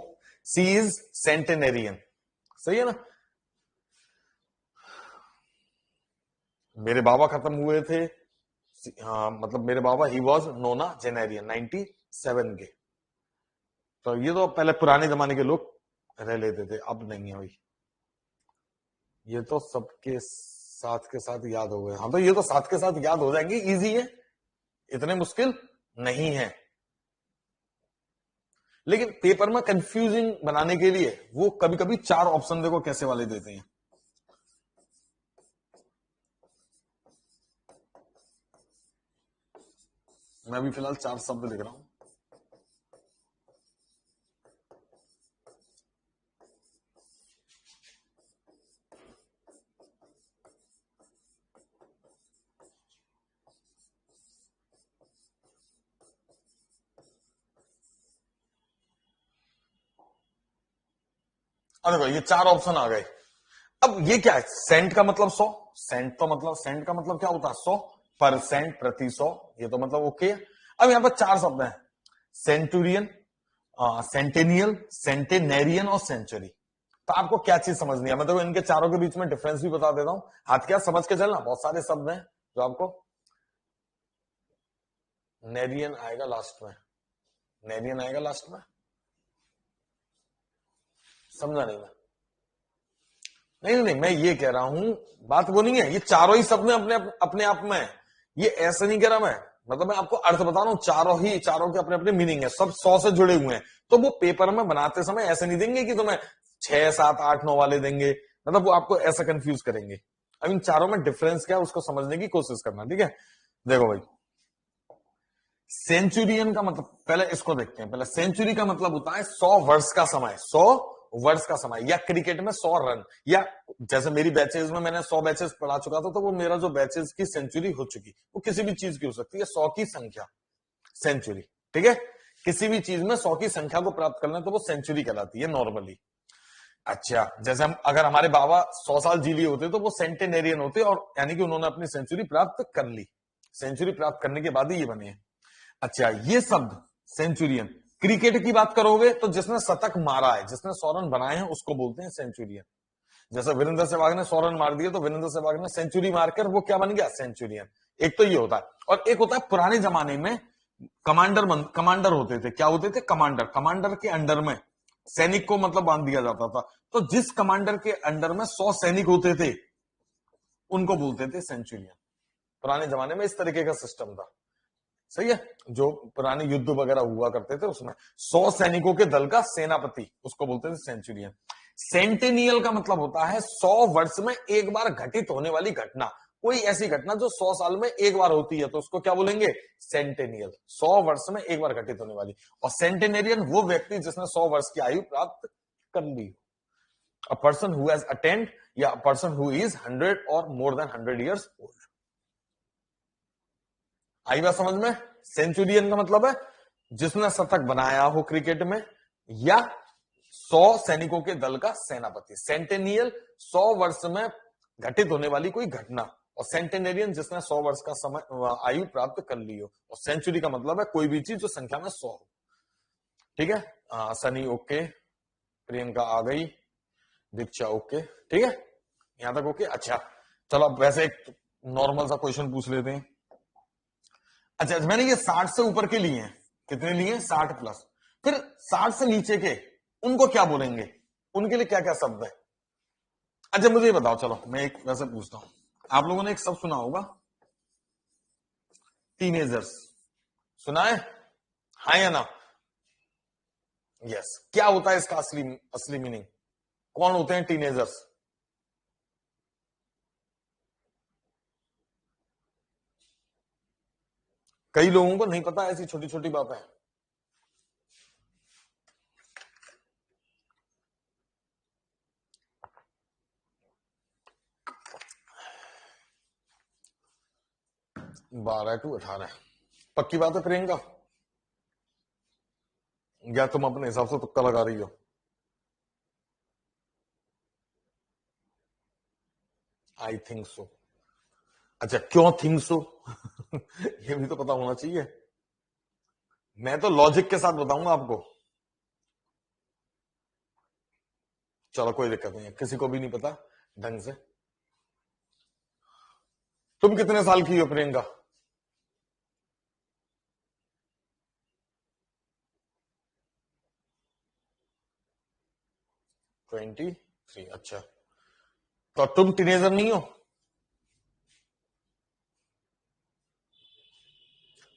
सी इज सेंटेनेरियन, सही है ना। मेरे बाबा खत्म हुए थे, हाँ, मतलब मेरे बाबा ही वॉज नोना जेनेरियन 97 के। तो ये तो पहले पुराने जमाने के लोग रह लेते थे, अब नहीं है भाई। ये तो सबके साथ के साथ याद हो गए, हाँ, तो ये तो साथ के साथ याद हो जाएंगे, इजी है, इतने मुश्किल नहीं है। लेकिन पेपर में कंफ्यूजिंग बनाने के लिए वो कभी कभी 4 ऑप्शन देखो कैसे वाले देते हैं। मैं अभी फिलहाल 4 शब्द लिख रहा हूं। अब देखो ये 4 ऑप्शन आ गए। अब अब ये क्या है, सेंट का मतलब 100, सेंट का मतलब क्या होता है 100%, प्रति 100, ये तो मतलब ओके है। अब यहां पर 4 शब्द हैं, सेंचुरियन, सेंटेनियल, सेंटेनेरियन और सेंचुरी। तो आपको क्या चीज समझनी है, मैं तो इनके चारों के बीच में डिफरेंस भी बता देता हूं, हाथ क्या समझ के चलना, बहुत सारे शब्द हैं जो आपको, नेरियन आएगा लास्ट में, नेरियन आएगा लास्ट में, समझा नहीं मैं, नहीं, मैं ये कह रहा हूं, बात वो नहीं है, ये चारों ही शब्द अपने अपने आप में है, ये ऐसे नहीं कह रहा मैं, मतलब मैं आपको अर्थ बता रहा हूं, चारों के अपने अपने मीनिंग है, सब 100 से जुड़े हुए हैं। तो वो पेपर में बनाते समय ऐसे नहीं देंगे कि तुम्हें 6, 7, 8, 9 वाले देंगे, मतलब वो आपको ऐसा कंफ्यूज करेंगे। अब इन चारों में डिफरेंस क्या है उसको समझने की कोशिश करना, ठीक है। देखो भाई, सेंचुरियन का मतलब, पहले इसको देखते हैं, पहले सेंचुरी का मतलब होता है 100 वर्ष का समय, 100 वर्ष का समय, या क्रिकेट में 100 रन, या जैसे मेरी बैचेज में मैंने 100 बैचेज पढ़ा चुका था, तो वो मेरा जो बैचेज की सेंचुरी हो चुकी, वो किसी भी चीज की हो सकती है, 100 की संख्या सेंचुरी, ठीक है। किसी भी चीज में 100 की संख्या को प्राप्त करना तो वो सेंचुरी कहलाती है नॉर्मली। अच्छा, जैसे हम, अगर हमारे बाबा 100 साल जी लिए होते तो वो सेंटेनेरियन होते, और यानी कि उन्होंने अपनी सेंचुरी प्राप्त कर ली, सेंचुरी प्राप्त करने के बाद ही ये बने हैं। अच्छा, ये शब्द सेंचुरियन, क्रिकेट की बात करोगे तो जिसने शतक मारा है, जिसने 100 रन बनाए हैं, उसको बोलते हैं सेंचुरियन। जैसे वीरेंद्र सहवाग ने 100 रन मार दिए तो वीरेंद्र सहवाग ने सेंचुरी मारकर वो क्या बन गया, सेंचुरियन। एक तो ये होता है, और एक होता है पुराने जमाने में कमांडर होते थे, क्या होते थे, कमांडर के अंडर में सैनिक को मतलब बांध दिया जाता था, तो जिस कमांडर के अंडर में 100 सैनिक होते थे उनको बोलते थे सेंचुरियन। पुराने जमाने में इस तरीके का सिस्टम था, सही है। जो पुराने युद्ध वगैरह हुआ करते थे उसमें 100 सैनिकों के दल का सेनापति, उसको बोलते थे सेंचुरियन। सेंटेनियल का मतलब होता है 100 वर्ष में एक बार घटित होने वाली घटना, कोई ऐसी घटना जो 100 साल में एक बार होती है, तो उसको क्या बोलेंगे, सेंटेनियल, 100 वर्ष में एक बार घटित होने वाली। और सेंटेनेरियन वो व्यक्ति जिसने 100 वर्ष की आयु प्राप्त कर ली, a person who has attend, या पर्सन हु इज 100 और मोर देन 100 ईयर्स ओल्ड। आई बात समझ में। सेंचुरियन का मतलब है जिसने शतक बनाया हो क्रिकेट में, या 100 सैनिकों के दल का सेनापति। सेंटेनियल 100 वर्ष में घटित होने वाली कोई घटना, और सेंटेनेरियन जिसने 100 वर्ष का समय आयु प्राप्त कर ली हो। और सेंचुरी का मतलब है कोई भी चीज जो संख्या में 100 हो, ठीक है। सनी ओके, प्रियंका आ गई, दीक्षा ओके, ठीक है, यहां तक ओके। अच्छा चलो, अब वैसे एक नॉर्मल सा क्वेश्चन पूछ लेते हैं। अच्छा, मैंने ये 60 से ऊपर के लिए हैं, कितने लिए, 60 प्लस, फिर 60 से नीचे के उनको क्या बोलेंगे, उनके लिए क्या क्या शब्द है। अच्छा मुझे ये बताओ, चलो मैं एक वैसे पूछता हूं, आप लोगों ने एक शब्द सुना होगा, टीनेजर्स, सुना है, हाँ या ना, यस। क्या होता है इसका असली असली मीनिंग, कौन होते हैं टीनेजर्स। कई लोगों को नहीं पता ऐसी छोटी छोटी बातें। बारह टू 18, पक्की बात है प्रियंका, या तुम अपने हिसाब से तुक्का लगा रही हो। I think so. अच्छा क्यों थिंक सो ये भी तो पता होना चाहिए, मैं तो लॉजिक के साथ बताऊंगा आपको। चलो कोई दिक्कत नहीं है, किसी को भी नहीं पता ढंग से। तुम कितने साल की हो प्रियंका। 23। अच्छा, तो तुम टीनेजर नहीं हो।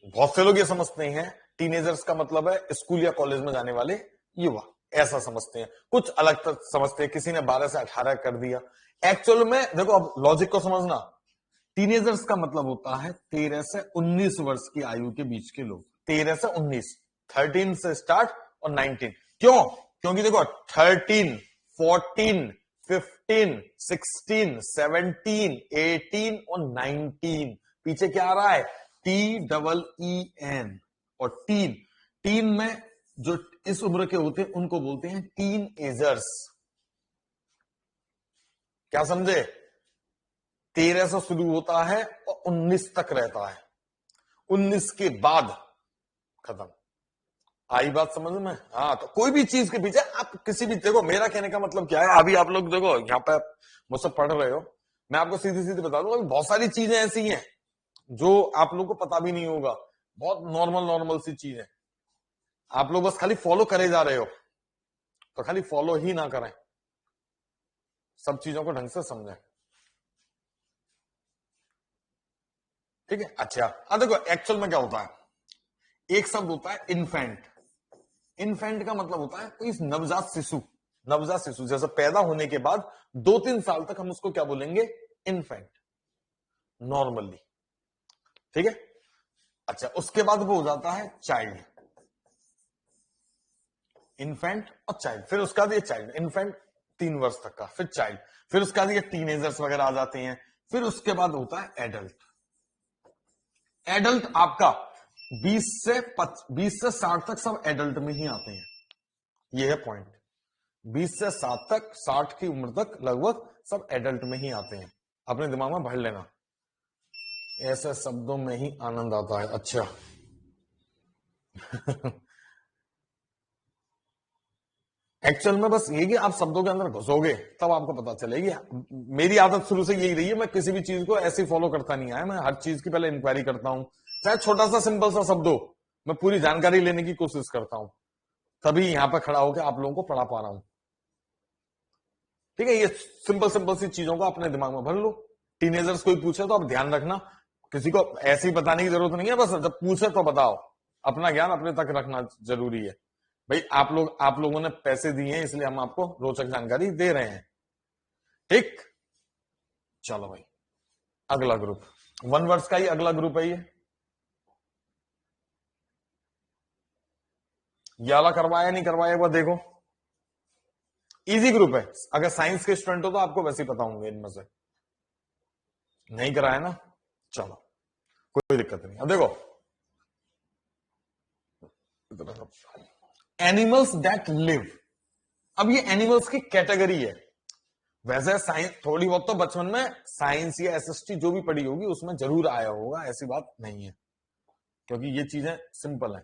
बहुत से लोग ये समझते हैं टीनेजर्स का मतलब है स्कूल या कॉलेज में जाने वाले युवा, ऐसा समझते हैं। कुछ अलग तक समझते हैं, किसी ने 12 से 18 कर दिया। एक्चुअल में देखो, अब लॉजिक को समझना, टीनेजर्स का मतलब होता है 13 से 19 वर्ष की आयु के बीच के लोग, 13 से 19, 13 से स्टार्ट और 19। क्यों, क्योंकि देखो 13, 14, 15, 16, 17, 18 और 19, पीछे क्या आ रहा है, TEEN। और टीन, टीन में जो इस उम्र के होते हैं उनको बोलते हैं टीन एजर्स। क्या समझे? 13 से शुरू होता है और 19 तक रहता है, 19 के बाद खत्म। आई बात समझ में? हाँ, तो कोई भी चीज के पीछे आप किसी भी, देखो मेरा कहने का मतलब क्या है, अभी आप लोग देखो यहाँ पे मुझसे पढ़ रहे हो, मैं आपको सीधी सीधी बता दूं, बहुत सारी चीजें ऐसी हैं जो आप लोगों को पता भी नहीं होगा, बहुत नॉर्मल नॉर्मल सी चीज है, आप लोग बस खाली फॉलो करे जा रहे हो, तो खाली फॉलो ही ना करें, सब चीजों को ढंग से समझें, ठीक है? अच्छा, अब देखो एक्चुअल में क्या होता है, एक शब्द होता है इन्फेंट। इन्फेंट का मतलब होता है कोई नवजात शिशु, नवजात शिशु जैसे पैदा होने के बाद 2-3 साल तक हम उसको क्या बोलेंगे? इन्फेंट, नॉर्मली, ठीक है? अच्छा, उसके बाद वो हो जाता है चाइल्ड, इन्फेंट और चाइल्ड, फिर उसका भी चाइल्ड, इन्फेंट 3 वर्ष तक का, फिर चाइल्ड, फिर उसका भी टीनेजर्स वगैरह आ जाते हैं, फिर उसके बाद होता है एडल्ट। एडल्ट आपका 20 से 60 तक सब एडल्ट में ही आते हैं, ये है पॉइंट। 20 से 60 तक, 60 की उम्र तक लगभग सब एडल्ट में ही आते हैं, अपने दिमाग में भर लेना, ऐसे शब्दों में ही आनंद आता है। अच्छा एक्चुअल में बस ये कि आप शब्दों के अंदर घुसोगे तब आपको पता चलेगी। मेरी आदत शुरू से यही रही है, मैं किसी भी चीज को ऐसे फॉलो करता नहीं आया, मैं हर चीज की पहले इंक्वायरी करता हूं, चाहे छोटा सा सिंपल सा शब्द हो, मैं पूरी जानकारी लेने की कोशिश करता हूं, तभी यहां पर खड़ा होकर आप लोगों को पढ़ा पा रहा हूं, ठीक है? ये सिंपल सिंपल सी चीजों को अपने दिमाग में भर लो। टीनेजर्स कोई पूछे तो आप ध्यान रखना, किसी को ऐसे ही बताने की जरूरत नहीं है, बस जब पूछे तो बताओ, अपना ज्ञान अपने तक रखना जरूरी है भाई। आप लोगों ने पैसे दिए हैं, इसलिए हम आपको रोचक जानकारी दे रहे हैं, ठीक? चलो भाई, अगला ग्रुप 1 वर्ड्स का ही अगला ग्रुप है ये वाला करवाया नहीं करवाया वो देखो, इजी ग्रुप है, अगर साइंस के स्टूडेंट हो तो आपको वैसे ही पता होंगे इनमें से, नहीं कराया ना, चलो कोई दिक्कत नहीं। अब देखो एनिमल्स दैट लिव, अब ये एनिमल्स की कैटेगरी है, वैसे साइंस थोड़ी बहुत तो बचपन में साइंस या एसएसटी जो भी पढ़ी होगी उसमें जरूर आया होगा, ऐसी बात नहीं है, क्योंकि ये चीजें सिंपल है।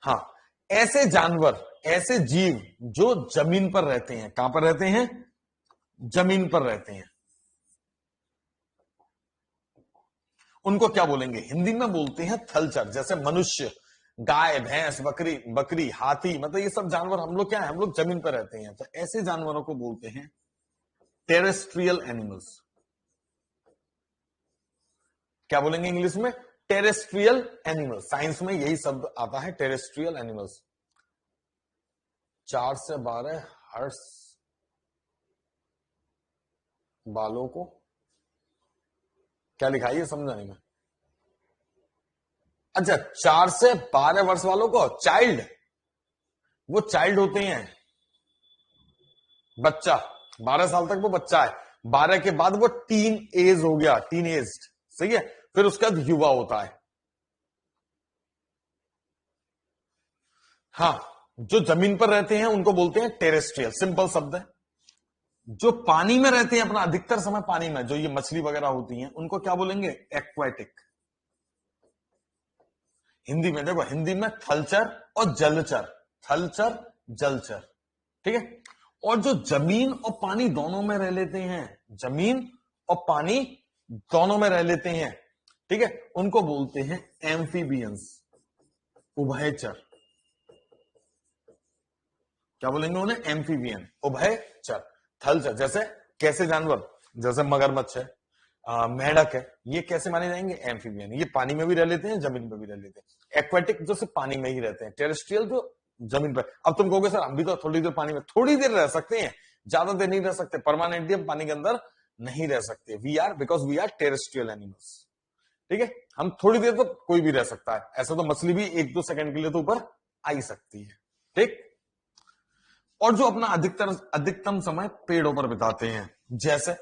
हाँ, ऐसे जानवर, ऐसे जीव जो जमीन पर रहते हैं, कहां पर रहते हैं? जमीन पर रहते हैं, उनको क्या बोलेंगे? हिंदी में बोलते हैं थलचर, जैसे मनुष्य, गाय, भैंस, बकरी, बकरी, हाथी, मतलब ये सब जानवर हम लोग क्या है, हम लोग जमीन पर रहते हैं, तो ऐसे जानवरों को बोलते हैं टेरेस्ट्रियल एनिमल्स। क्या बोलेंगे इंग्लिश में? टेरेस्ट्रियल एनिमल्स, साइंस में यही शब्द आता है, टेरेस्ट्रियल एनिमल्स। 4 से 12 हर्ट्ज बालों को क्या लिखा है ये समझा नहीं मैं। अच्छा, 4 से 12 वर्ष वालों को चाइल्ड, वो चाइल्ड होते हैं, बच्चा, 12 साल तक वो बच्चा है, 12 के बाद वो टीन एज हो गया, टीन एज, सही है, फिर उसके बाद युवा होता है। हाँ, जो जमीन पर रहते हैं उनको बोलते हैं टेरेस्ट्रियल, सिंपल शब्द है। जो पानी में रहते हैं, अपना अधिकतर समय पानी में, जो ये मछली वगैरह होती हैं, उनको क्या बोलेंगे? एक्वाटिक। हिंदी में देखो, हिंदी में थलचर और जलचर, थलचर जलचर, ठीक है? और जो जमीन और पानी दोनों में रह लेते हैं, जमीन और पानी दोनों में रह लेते हैं, ठीक है, उनको बोलते हैं एम्फीबियंस, उभयचर। क्या बोलेंगे उन्हें? एम्फीबियन, उभयचर, थलचर। जैसे कैसे जानवर, जैसे मगरमच्छ है, मेंढक है, ये कैसे माने जाएंगे? एम्फीबियन, ये पानी में भी रह लेते हैं, जमीन पर भी रह लेते हैं। एक्वेटिक जो सिर्फ पानी में ही रहते हैं, टेरेस्ट्रियल जो जमीन पर। अब तुम कहोगे सर हम भी तो थोड़ी देर पानी में, थोड़ी देर रह सकते हैं, ज्यादा देर नहीं रह सकते, परमानेंटली हम पानी के अंदर नहीं रह सकते, we are, because we are terrestrial animals, ठीक है? हम थोड़ी देर तो कोई भी रह सकता है, ऐसा तो मछली भी 1-2 सेकंड के लिए तो ऊपर आ ही सकती है, ठीक? और जो अपना अधिकतम समय पेड़ों पर बिताते हैं, जैसे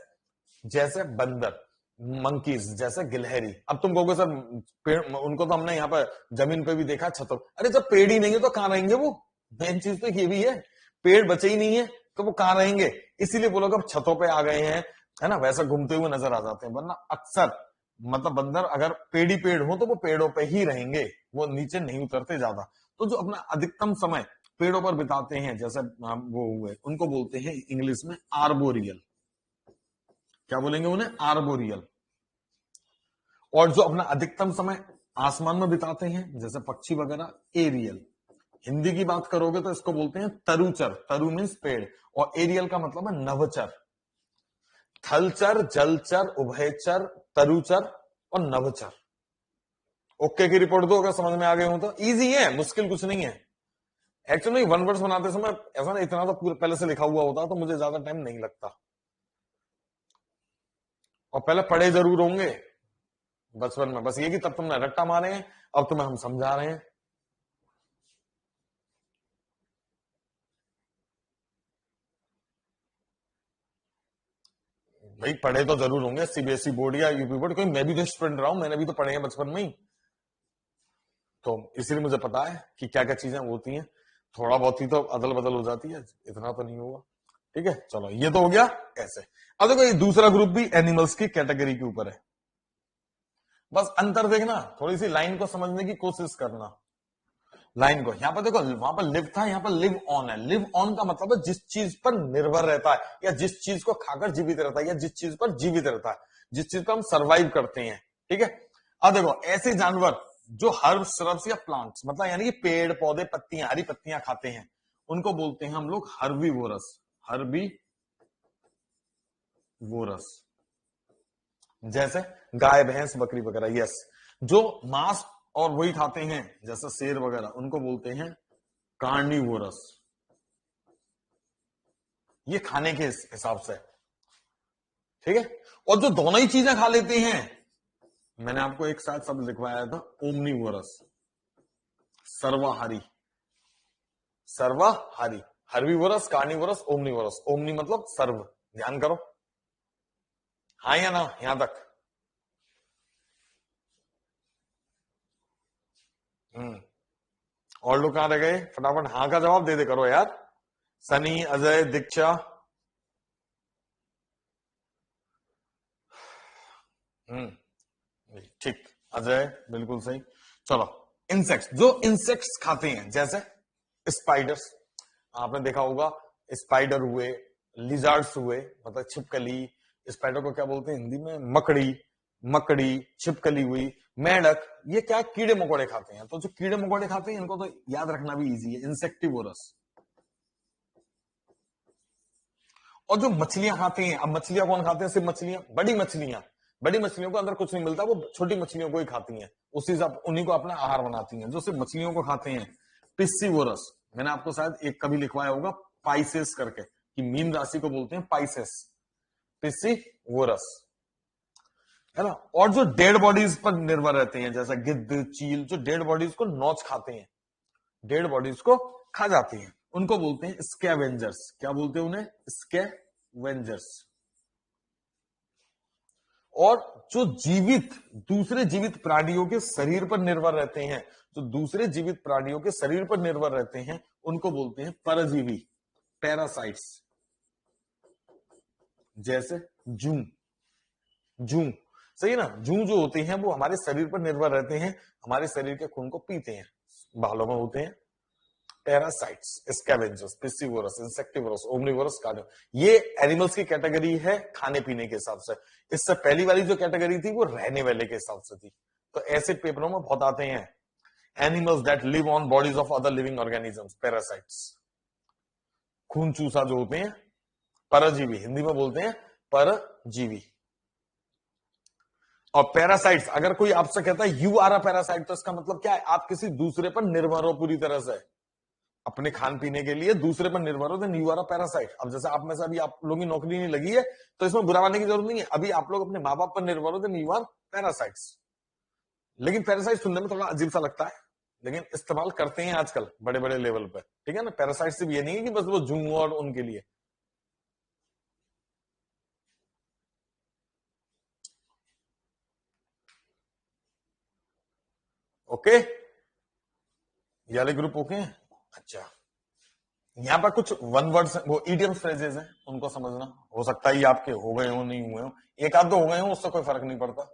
जैसे बंदर, मंकीज, जैसे गिलहरी। अब तुम कहोगे सर पेड़, उनको तो हमने यहाँ पर जमीन पे भी देखा, छतों, अरे जब पेड़ ही नहीं है तो कहां रहेंगे वो? मेन चीज तो ये भी है, पेड़ बचे ही नहीं है तो वो कहां रहेंगे? इसीलिए वो लोग अब छतों पे आ गए हैं, है ना, वैसा घूमते हुए नजर आ जाते हैं। वरना अक्सर मतलब बंदर अगर पेड़ ही पेड़ हो तो वो पेड़ों पे ही रहेंगे, वो नीचे नहीं उतरते ज्यादा। तो जो अपना अधिकतम समय पेड़ों पर बिताते हैं, जैसे वो हुए, उनको बोलते हैं इंग्लिश में आर्बोरियल। क्या बोलेंगे उन्हें? आर्बोरियल। और जो अपना अधिकतम समय आसमान में बिताते हैं, जैसे पक्षी वगैरह, एरियल। हिंदी की बात करोगे तो इसको बोलते हैं तरुचर। तरु मीन्स पेड़, और एरियल का मतलब है नभचर। थलचर, जलचर, उभयचर, तरुचर और नभचर। ओके की रिपोर्ट दो अगर समझ में आ गए हो तो। इजी है, मुश्किल कुछ नहीं है। एक्चुअली वन वर्ड्स बनाते समय ऐसा ना, इतना तो पूरे पहले से लिखा हुआ होता तो मुझे ज्यादा टाइम नहीं लगता। और पहले पढ़े जरूर होंगे बचपन में, बस ये कि तब तुमने रट्टा मारे हैं, अब तुम्हें हम समझा रहे हैं। भाई पढ़े तो जरूर होंगे, सीबीएसई बोर्ड या यूपी बोर्ड, कोई मैं भी तो स्टूडेंट रहा हूं, मैंने भी तो पढ़े हैं बचपन में ही। तो इसीलिए मुझे पता है कि क्या क्या चीजें होती हैं। थोड़ा बहुत ही तो अदल बदल हो जाती है, इतना तो नहीं होगा। ठीक है, चलो ये तो हो गया ऐसे। अब देखो ये दूसरा ग्रुप भी एनिमल्स की कैटेगरी के ऊपर है। बस अंतर देखना, थोड़ी सी लाइन को समझने की कोशिश करना। लाइन को यहां पर देखो, वहां पर लिव था, यहां पर लिव ऑन है। लिव ऑन का मतलब है जिस चीज पर निर्भर रहता है, या जिस चीज को खाकर जीवित रहता है, या जिस चीज पर जीवित रहता है, जिस चीज पर हम सर्वाइव करते हैं। ठीक है, अब देखो ऐसे जानवर जो हर्ब, श्रब्स या प्लांट्स, मतलब यानी कि पेड़ पौधे, पत्तियां, हरी पत्तियां खाते हैं, उनको बोलते हैं हम लोग हर्बीवोरस। हर्बीवोरस। जैसे गाय, भैंस, बकरी वगैरह। यस। जो मांस और वही खाते हैं, जैसे शेर वगैरह, उनको बोलते हैं कार्निवोरस। ये खाने के हिसाब से। ठीक है, और जो दोनों ही चीजें खा लेते हैं, मैंने आपको एक साथ शब्द लिखवाया था, ओमनीवोरस। सर्वाहारी। सर्वाहारी। Herbivorous, carnivorous, omnivorous. ओमनी मतलब सर्व। ध्यान करो, हाँ या ना यहां तक? हम्म। और लोग कहां रह गए? फटाफट हाँ का जवाब दे दे करो यार। सनी, अजय, दीक्षा। ठीक। अजय बिल्कुल सही। चलो, इंसेक्ट्स, जो इंसेक्ट्स खाते हैं, जैसे स्पाइडर्स, आपने देखा होगा, स्पाइडर हुए, लिजार्ड्स हुए, मतलब छिपकली। स्पाइडर को क्या बोलते हैं हिंदी में? मकड़ी। मकड़ी, छिपकली हुई, मेंढक, ये क्या कीड़े मकोड़े खाते हैं। तो जो कीड़े मकोड़े खाते हैं इनको तो याद रखना भी इजी है, इंसेक्टिवोरस। और जो मछलियां खाते हैं, अब मछलियां कौन खाते हैं? सिर्फ मछलियां, बड़ी मछलियां। बड़ी मछलियों को अंदर कुछ नहीं मिलता, वो छोटी मछलियों को ही खाती हैं, उसी से उन्हीं को अपना आहार बनाती हैं। जो सिर्फ मछलियों को खाते हैं, पिस्सीवोरस। मैंने आपको शायद एक कभी लिखवाया होगा पाइसेस करके, कि मीन राशि को बोलते हैं पाइसेस। पिस्सीवोरस, है ना। और जो डेड बॉडीज पर निर्भर रहते हैं, जैसा गिद्ध, चील, जो डेड बॉडीज को नोच खाते हैं, डेड बॉडीज को खा जाती हैं, उनको बोलते हैं स्कैवेंजर्स। क्या बोलते हैं उन्हें? स्कैवेंजर्स। और जो जीवित, दूसरे जीवित प्राणियों के शरीर पर निर्भर रहते हैं, जो दूसरे जीवित प्राणियों के शरीर पर निर्भर रहते हैं, उनको बोलते हैं परजीवी, पैरासाइट्स। जैसे जू। जू सही है ना। जू जो होते हैं वो हमारे शरीर पर निर्भर रहते हैं, हमारे शरीर के खून को पीते हैं, बालों में होते हैं। पैरासाइट्स, स्कैवेंजर्स, पिस्सीवोरस, इंसेक्टिवोरस, ओमनीवोरस, कार्निव, ये एनिमल्स की कैटेगरी है खाने पीने के हिसाब से। इससे पहली वाली जो कैटेगरी थी वो रहने वाले के हिसाब से थी। तो ऐसे पेपरों में बहुत आते हैं, animals that live on bodies of other living organisms, parasites. खून चूसा जो होते हैं, परजीवी, हिंदी में बोलते हैं परजीवी। और पैरासाइट्स, अगर कोई आपसे कहता है यू आर अ पैरासाइट, तो इसका मतलब क्या है? आप किसी दूसरे पर निर्भर हो पूरी तरह से, अपने खान पीने के लिए दूसरे पर निर्भर हो, then you are a parasite. अब जैसे आप में से अभी आप लोगों की नौकरी नहीं लगी है, तो इसमें बुरा मानने की जरूरत नहीं है, अभी आप लोग अपने माँ बाप पर निर्भर हो, देन यू आर पैरासाइट्स। लेकिन पैरासाइट सुनने में थोड़ा अजीब सा लगता है, लेकिन इस्तेमाल करते हैं आजकल बड़े बड़े लेवल पर। ठीक है ना, पैरासाइट सिर्फ ये नहीं है कि बस वो जू और उनके लिए। ओके, ये वाले ग्रुप ओके हैं? अच्छा, यहाँ पर कुछ वन वर्ड्स वो इडियम फ्रेजेस हैं, उनको समझना। हो सकता है ये आपके हो गए हो, नहीं हुए हो, एक आध दो हो गए हो, उससे कोई फर्क नहीं पड़ता।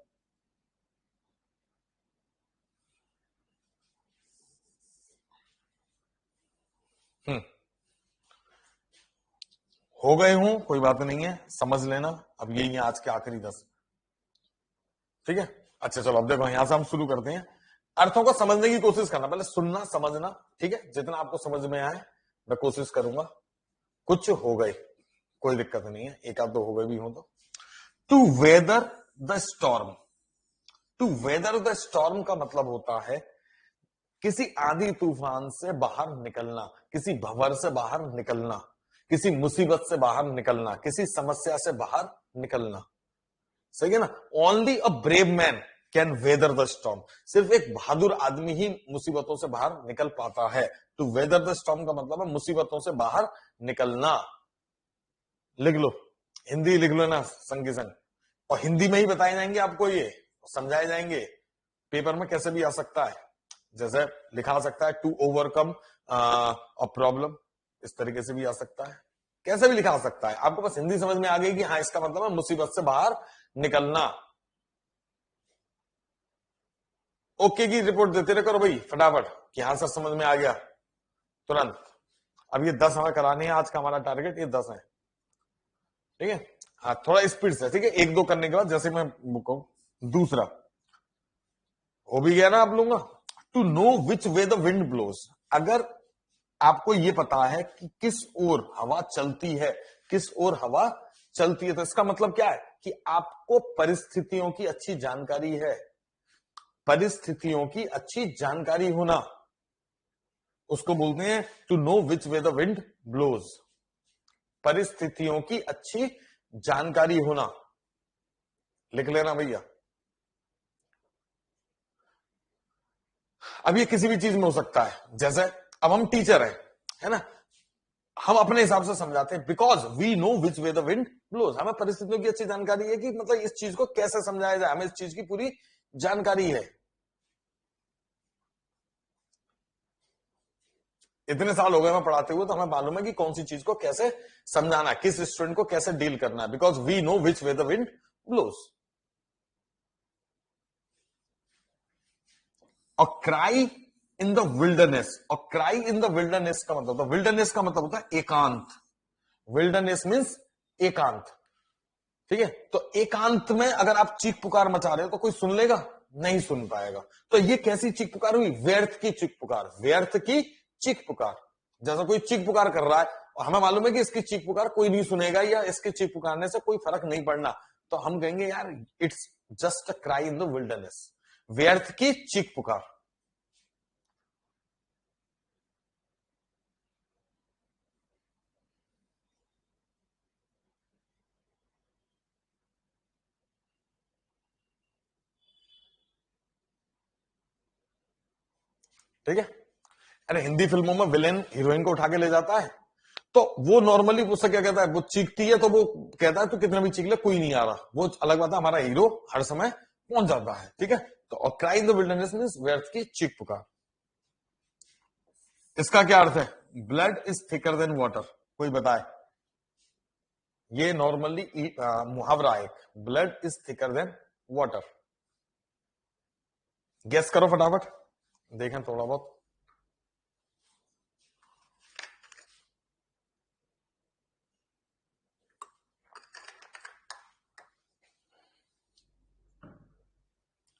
हम्म, हो गए हो कोई बात नहीं है, समझ लेना। अब यही है आज के आखिरी 10। ठीक है, अच्छा चलो अब देखो यहां से हम शुरू करते हैं। अर्थों को समझने की कोशिश करना, पहले सुनना समझना। ठीक है, जितना आपको समझ में आए मैं कोशिश करूंगा। कुछ हो गए कोई दिक्कत नहीं है, एक आध दो हो गए भी हो तो। To weather the storm. To weather the storm का मतलब होता है किसी आंधी तूफान से बाहर निकलना, किसी भंवर से बाहर निकलना, किसी मुसीबत से बाहर निकलना, किसी समस्या से बाहर निकलना। सही है ना। Only a brave man can weather the storm. सिर्फ एक बहादुर आदमी ही मुसीबतों से बाहर निकल पाता है। टू वेदर द स्टॉर्म का मतलब है मुसीबतों से बाहर निकलना। लिख लो, हिंदी लिख लो ना संग संग, और हिंदी में ही बताए जाएंगे आपको, ये समझाए जाएंगे। पेपर में कैसे भी आ सकता है, जैसे लिखा सकता है टू ओवरकम अ प्रॉब्लम, इस तरीके से भी आ सकता है, कैसे भी लिखा आ सकता है। आपको बस हिंदी समझ में आ गई कि हाँ इसका मतलब है मुसीबत से बाहर निकलना। ओके की रिपोर्ट देते रहे करो भाई फटाफट कि हाँ सर समझ में आ गया तुरंत। अब ये 10 हमें कराने हैं, आज का हमारा टारगेट ये 10 है। ठीक है, हाँ थोड़ा स्पीड से। ठीक है, एक दो करने के बाद जैसे मैं कहूं दूसरा हो भी गया ना आप लोगों का। To know which way the wind blows. अगर आपको ये पता है कि किस ओर हवा चलती है, किस ओर हवा चलती है, तो इसका मतलब क्या है कि आपको परिस्थितियों की अच्छी जानकारी है। परिस्थितियों की अच्छी जानकारी होना उसको बोलते हैं to know which way the wind blows. परिस्थितियों की अच्छी जानकारी होना, लिख लेना भैया। अब ये किसी भी चीज में हो सकता है, जैसे अब हम टीचर हैं, है ना, हम अपने हिसाब से समझाते हैं because we know which way the wind blows. हमें परिस्थितियों की अच्छी जानकारी है कि मतलब इस चीज को कैसे समझाया जाए, हमें इस चीज की पूरी जानकारी है। इतने साल हो गए हमें पढ़ाते हुए, तो हमें मालूम है कि कौन सी चीज को कैसे समझाना है, किस स्टूडेंट को कैसे डील करना है, because we know which way the wind blows. और क्राई इन द विल्डरनेस। और क्राई इन द विल्डरनेस का मतलब होता है, विल्डरनेस का मतलब होता है एकांत। विल्डरनेस मीन्स एकांत। ठीक है, तो एकांत में अगर आप चीख पुकार मचा रहे हो तो कोई सुन लेगा, नहीं सुन पाएगा। तो ये कैसी चीख पुकार हुई, व्यर्थ की चीख पुकार, व्यर्थ की चीख पुकार। जैसा कोई चीख पुकार कर रहा है और हमें मालूम है कि इसकी चीख पुकार कोई नहीं सुनेगा या इसके चीख पुकारने से कोई फर्क नहीं पड़ना, तो हम कहेंगे यार it's just a cry in the wilderness, व्यर्थ की चीख पुकार। ठीक है, अरे हिंदी फिल्मों में विलेन हीरोइन को उठा के ले जाता है, तो वो नॉर्मली उससे क्या कहता है, वो चीखती है तो वो कहता है तू कितना भी चीख ले कोई नहीं आ रहा, वो अलग बात है। हमारा हीरो हर समय पहुंच जाता है। ठीक है, तो और cry in the wilderness means व्यर्थ की चीख पुकार। इसका क्या अर्थ है, blood is thicker than water, कोई बताए। ये नॉर्मली मुहावरा है, blood is thicker than water. Guess करो फटाफट, देखें थोड़ा बहुत।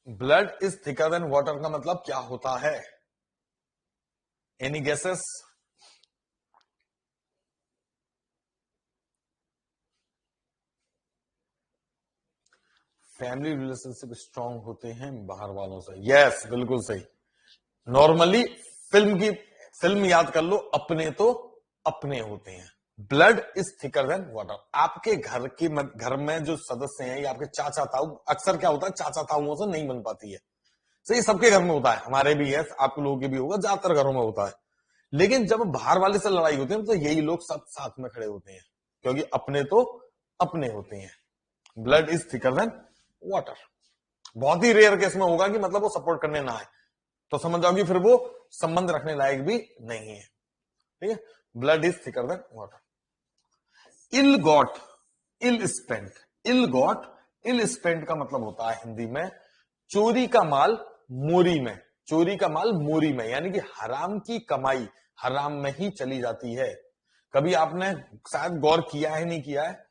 Blood is thicker than water का मतलब क्या होता है, any guesses. Family relationship strong होते हैं बाहर वालों से, यस बिल्कुल सही। नॉर्मली फिल्म याद कर लो, अपने तो अपने होते हैं। Blood is thicker than water. आपके घर में जो सदस्य हैं या आपके चाचा ताऊ, अक्सर क्या होता है चाचा ताऊओं से नहीं बन पाती है। सही, सबके घर में होता है, हमारे भी है, आप लोगों के भी होगा, ज्यादातर घरों में होता है। लेकिन जब बाहर वाले से लड़ाई होती है तो यही लोग सब साथ में खड़े होते हैं, क्योंकि अपने तो अपने होते हैं। Blood is thicker than water. बहुत ही रेयर केस में होगा कि मतलब वो सपोर्ट करने ना आए, तो समझ जाओगी फिर वो संबंध रखने लायक भी नहीं है। ठीक है, blood is thicker than water. Ill got, ill spent, ill got, ill spent का मतलब होता है हिंदी में चोरी का माल मोरी में, चोरी का माल मोरी में, यानी कि हराम की कमाई हराम में ही चली जाती है। कभी आपने शायद गौर किया है नहीं किया है,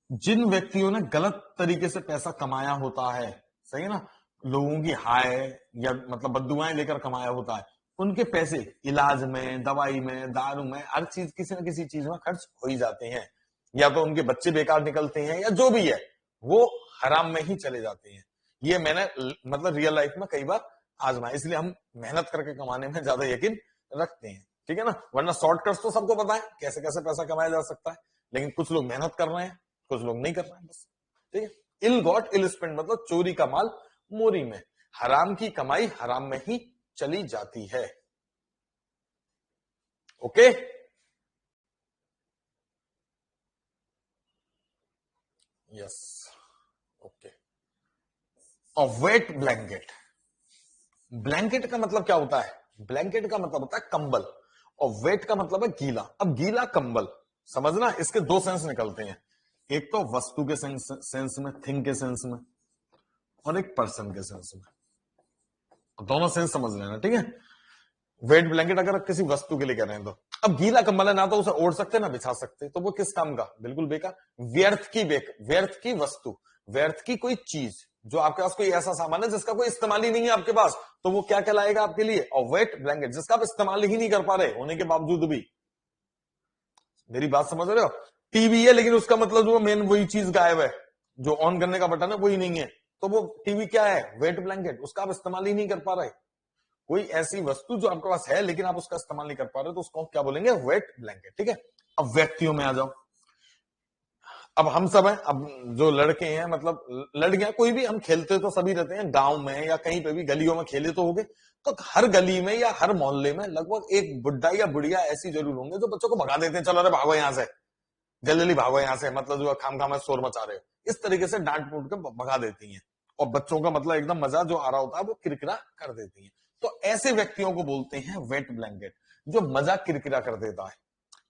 जिन व्यक्तियों ने गलत तरीके से पैसा कमाया होता है, सही है ना, लोगों की हाय या मतलब बद्दुआएं लेकर कमाया होता है, उनके पैसे इलाज में, दवाई में, दारू में, हर चीज किसी न किसी चीज में खर्च हो ही जाते हैं, या तो उनके बच्चे बेकार निकलते हैं या जो भी है वो हराम में ही चले जाते हैं। ये मैंने मतलब रियल लाइफ में कई बार आजमाया, इसलिए हम मेहनत करके कमाने में ज्यादा यकीन रखते हैं, ठीक है ना। वरना शॉर्टकट्स तो सबको पता है कैसे कैसे पैसा कमाया जा सकता है, लेकिन कुछ लोग मेहनत कर रहे हैं, कुछ लोग नहीं कर रहे हैं, बस, ठीक है। इल गॉट इल स्पेंड मतलब चोरी का माल मोरी में, हराम की कमाई हराम में ही चली जाती है। Okay, yes, okay. और वेट ब्लैंकेट, ब्लैंकेट का मतलब क्या होता है, ब्लैंकेट का मतलब होता है कंबल, और वेट का मतलब है गीला। अब गीला कंबल समझना, इसके दो सेंस निकलते हैं, एक तो वस्तु के सेंस में, थिंग के सेंस में, और एक पर्सन के सेंस में, दोनों सेंस समझ लेना, ठीक है। वेट ब्लैंकेट अगर किसी वस्तु के लिए कह रहे हैं तो, अब गीला कंबल है ना तो उसे ओढ़ सकते ना बिछा सकते, तो वो किस काम का, बिल्कुल बेकार, व्यर्थ की वस्तु, व्यर्थ की कोई चीज, जो आपके पास कोई ऐसा सामान है जिसका कोई इस्तेमाल ही नहीं है आपके पास, तो वो क्या कहलाएगा आपके लिए, और वेट ब्लैंकेट जिसका आप इस्तेमाल ही नहीं कर पा रहे होने के बावजूद भी, मेरी बात समझ रहे हो, टीवी है लेकिन उसका मतलब जो मेन वही चीज गायब है, जो ऑन करने का बटन है वही नहीं है, तो वो टीवी क्या है, वेट ब्लैंकेट, उसका आप इस्तेमाल ही नहीं कर पा रहे। कोई ऐसी वस्तु जो आपके पास है लेकिन आप उसका इस्तेमाल नहीं कर पा रहे तो उसको क्या बोलेंगे, वेट ब्लैंकेट, ठीक है। अब व्यक्तियों में आ जाओ, अब हम सब हैं, अब जो लड़के हैं मतलब लड़कियां कोई भी, हम खेलते तो सभी रहते हैं गांव में या कहीं पे भी गलियों में खेले तो होंगे, तो हर गली में या हर मोहल्ले में लगभग एक बुढ़ा या बुढ़िया ऐसी जरूर होंगे जो बच्चों को भगा देते हैं, चलो अरे भागो यहां से, जल्दी भागो यहां से, मतलब जो खाम खाम शोर मचा रहे हो, इस तरीके से डांट फूट के भगा देती हैं, और बच्चों का मतलब एकदम मजा जो आ रहा होता है वो किरकिरा कर देती हैं। तो ऐसे व्यक्तियों को बोलते हैं वेट ब्लैंकेट, जो मजा किरकिरा कर देता है,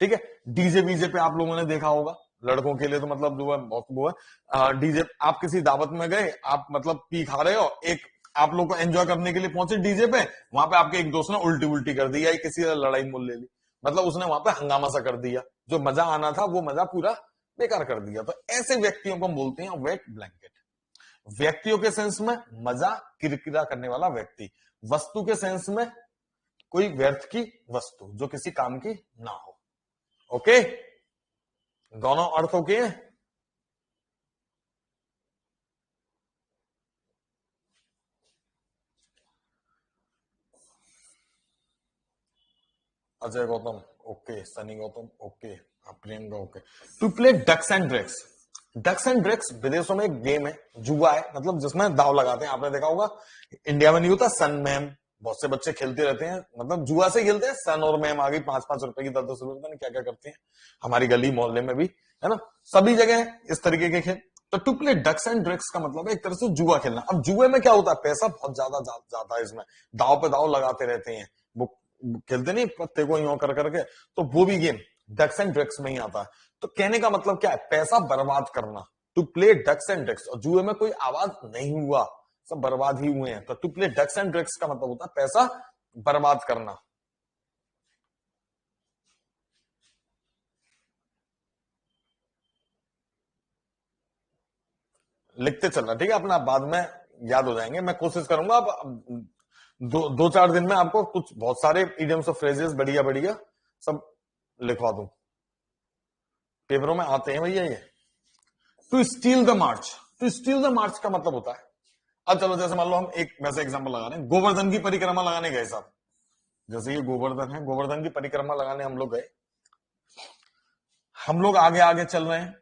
ठीक है। डीजे बीजे पे आप लोगों ने देखा होगा, लड़कों के लिए तो मतलब जो है बहुत वो है, डीजे, आप किसी दावत में गए, आप मतलब पी खा रहे हो, एक आप लोग को एंजॉय करने के लिए पहुंचे डीजे पे, वहां पे आपके एक दोस्त ने उल्टी उल्टी कर दी या किसी से लड़ाई मोल ले ली, मतलब उसने वहां पे हंगामा सा कर दिया, जो मजा आना था वो मजा पूरा बेकार कर दिया, तो ऐसे व्यक्तियों को हम बोलते हैं वेट ब्लैंकेट। व्यक्तियों के सेंस में मजा किरकिरा करने वाला व्यक्ति, वस्तु के सेंस में कोई व्यर्थ की वस्तु जो किसी काम की ना हो। ओके, दोनों अर्थ ओके हैं। Ajay Gautam okay, Sunny Gautam okay, Priyanka okay. To play ducks and drakes, ducks and drakes विदेशों में एक गेम है, जुआ है, मतलब जिसमें दाव लगाते हैं, आपने देखा होगा, इंडिया में नहीं होता, सन मैम, बहुत से बच्चे खेलते रहते हैं, मतलब जुआ से खेलते हैं, सन और मैम आ गई, 5-5 रुपए की, 10-10 रुपए, क्या क्या करते हैं, हमारी गली मोहल्ले में भी है ना, सभी जगह इस तरीके के खेल। तो to play ducks and drakes का मतलब है एक तरह से जुआ खेलना। अब जुए में क्या होता है, पैसा बहुत ज्यादा जाता है इसमें, दाव पे दाव लगाते रहते हैं, वो खेलते नहीं पत्ते को यूं कर करके, तो वो भी गेम डक्स एंड ड्रैक्स में ही आता है। तो कहने का मतलब क्या है, पैसा बर्बाद करना, to play ducks and drakes, और जुए में कोई आवाज नहीं हुआ, सब बर्बाद ही हुए हैं, तो to play ducks and drakes का मतलब होता है पैसा बर्बाद करना। लिखते चलना, ठीक है, अपना बाद में याद हो जाएंगे, मैं कोशिश करूंगा अब 2-4 दिन में आपको कुछ बहुत सारे इडियम्स और फ्रेजेस बढ़िया बढ़िया सब लिखवा दूं, पेपरों में आते हैं भैया ये। To steal the march, to steal the march का मतलब होता है, अब चलो जैसे मान लो हम एक वैसे एग्जांपल लगा रहे हैं, गोवर्धन की परिक्रमा लगाने गए साहब, जैसे ये गोवर्धन है, गोवर्धन की परिक्रमा लगाने हम लोग गए, हम लोग आगे आगे चल रहे हैं,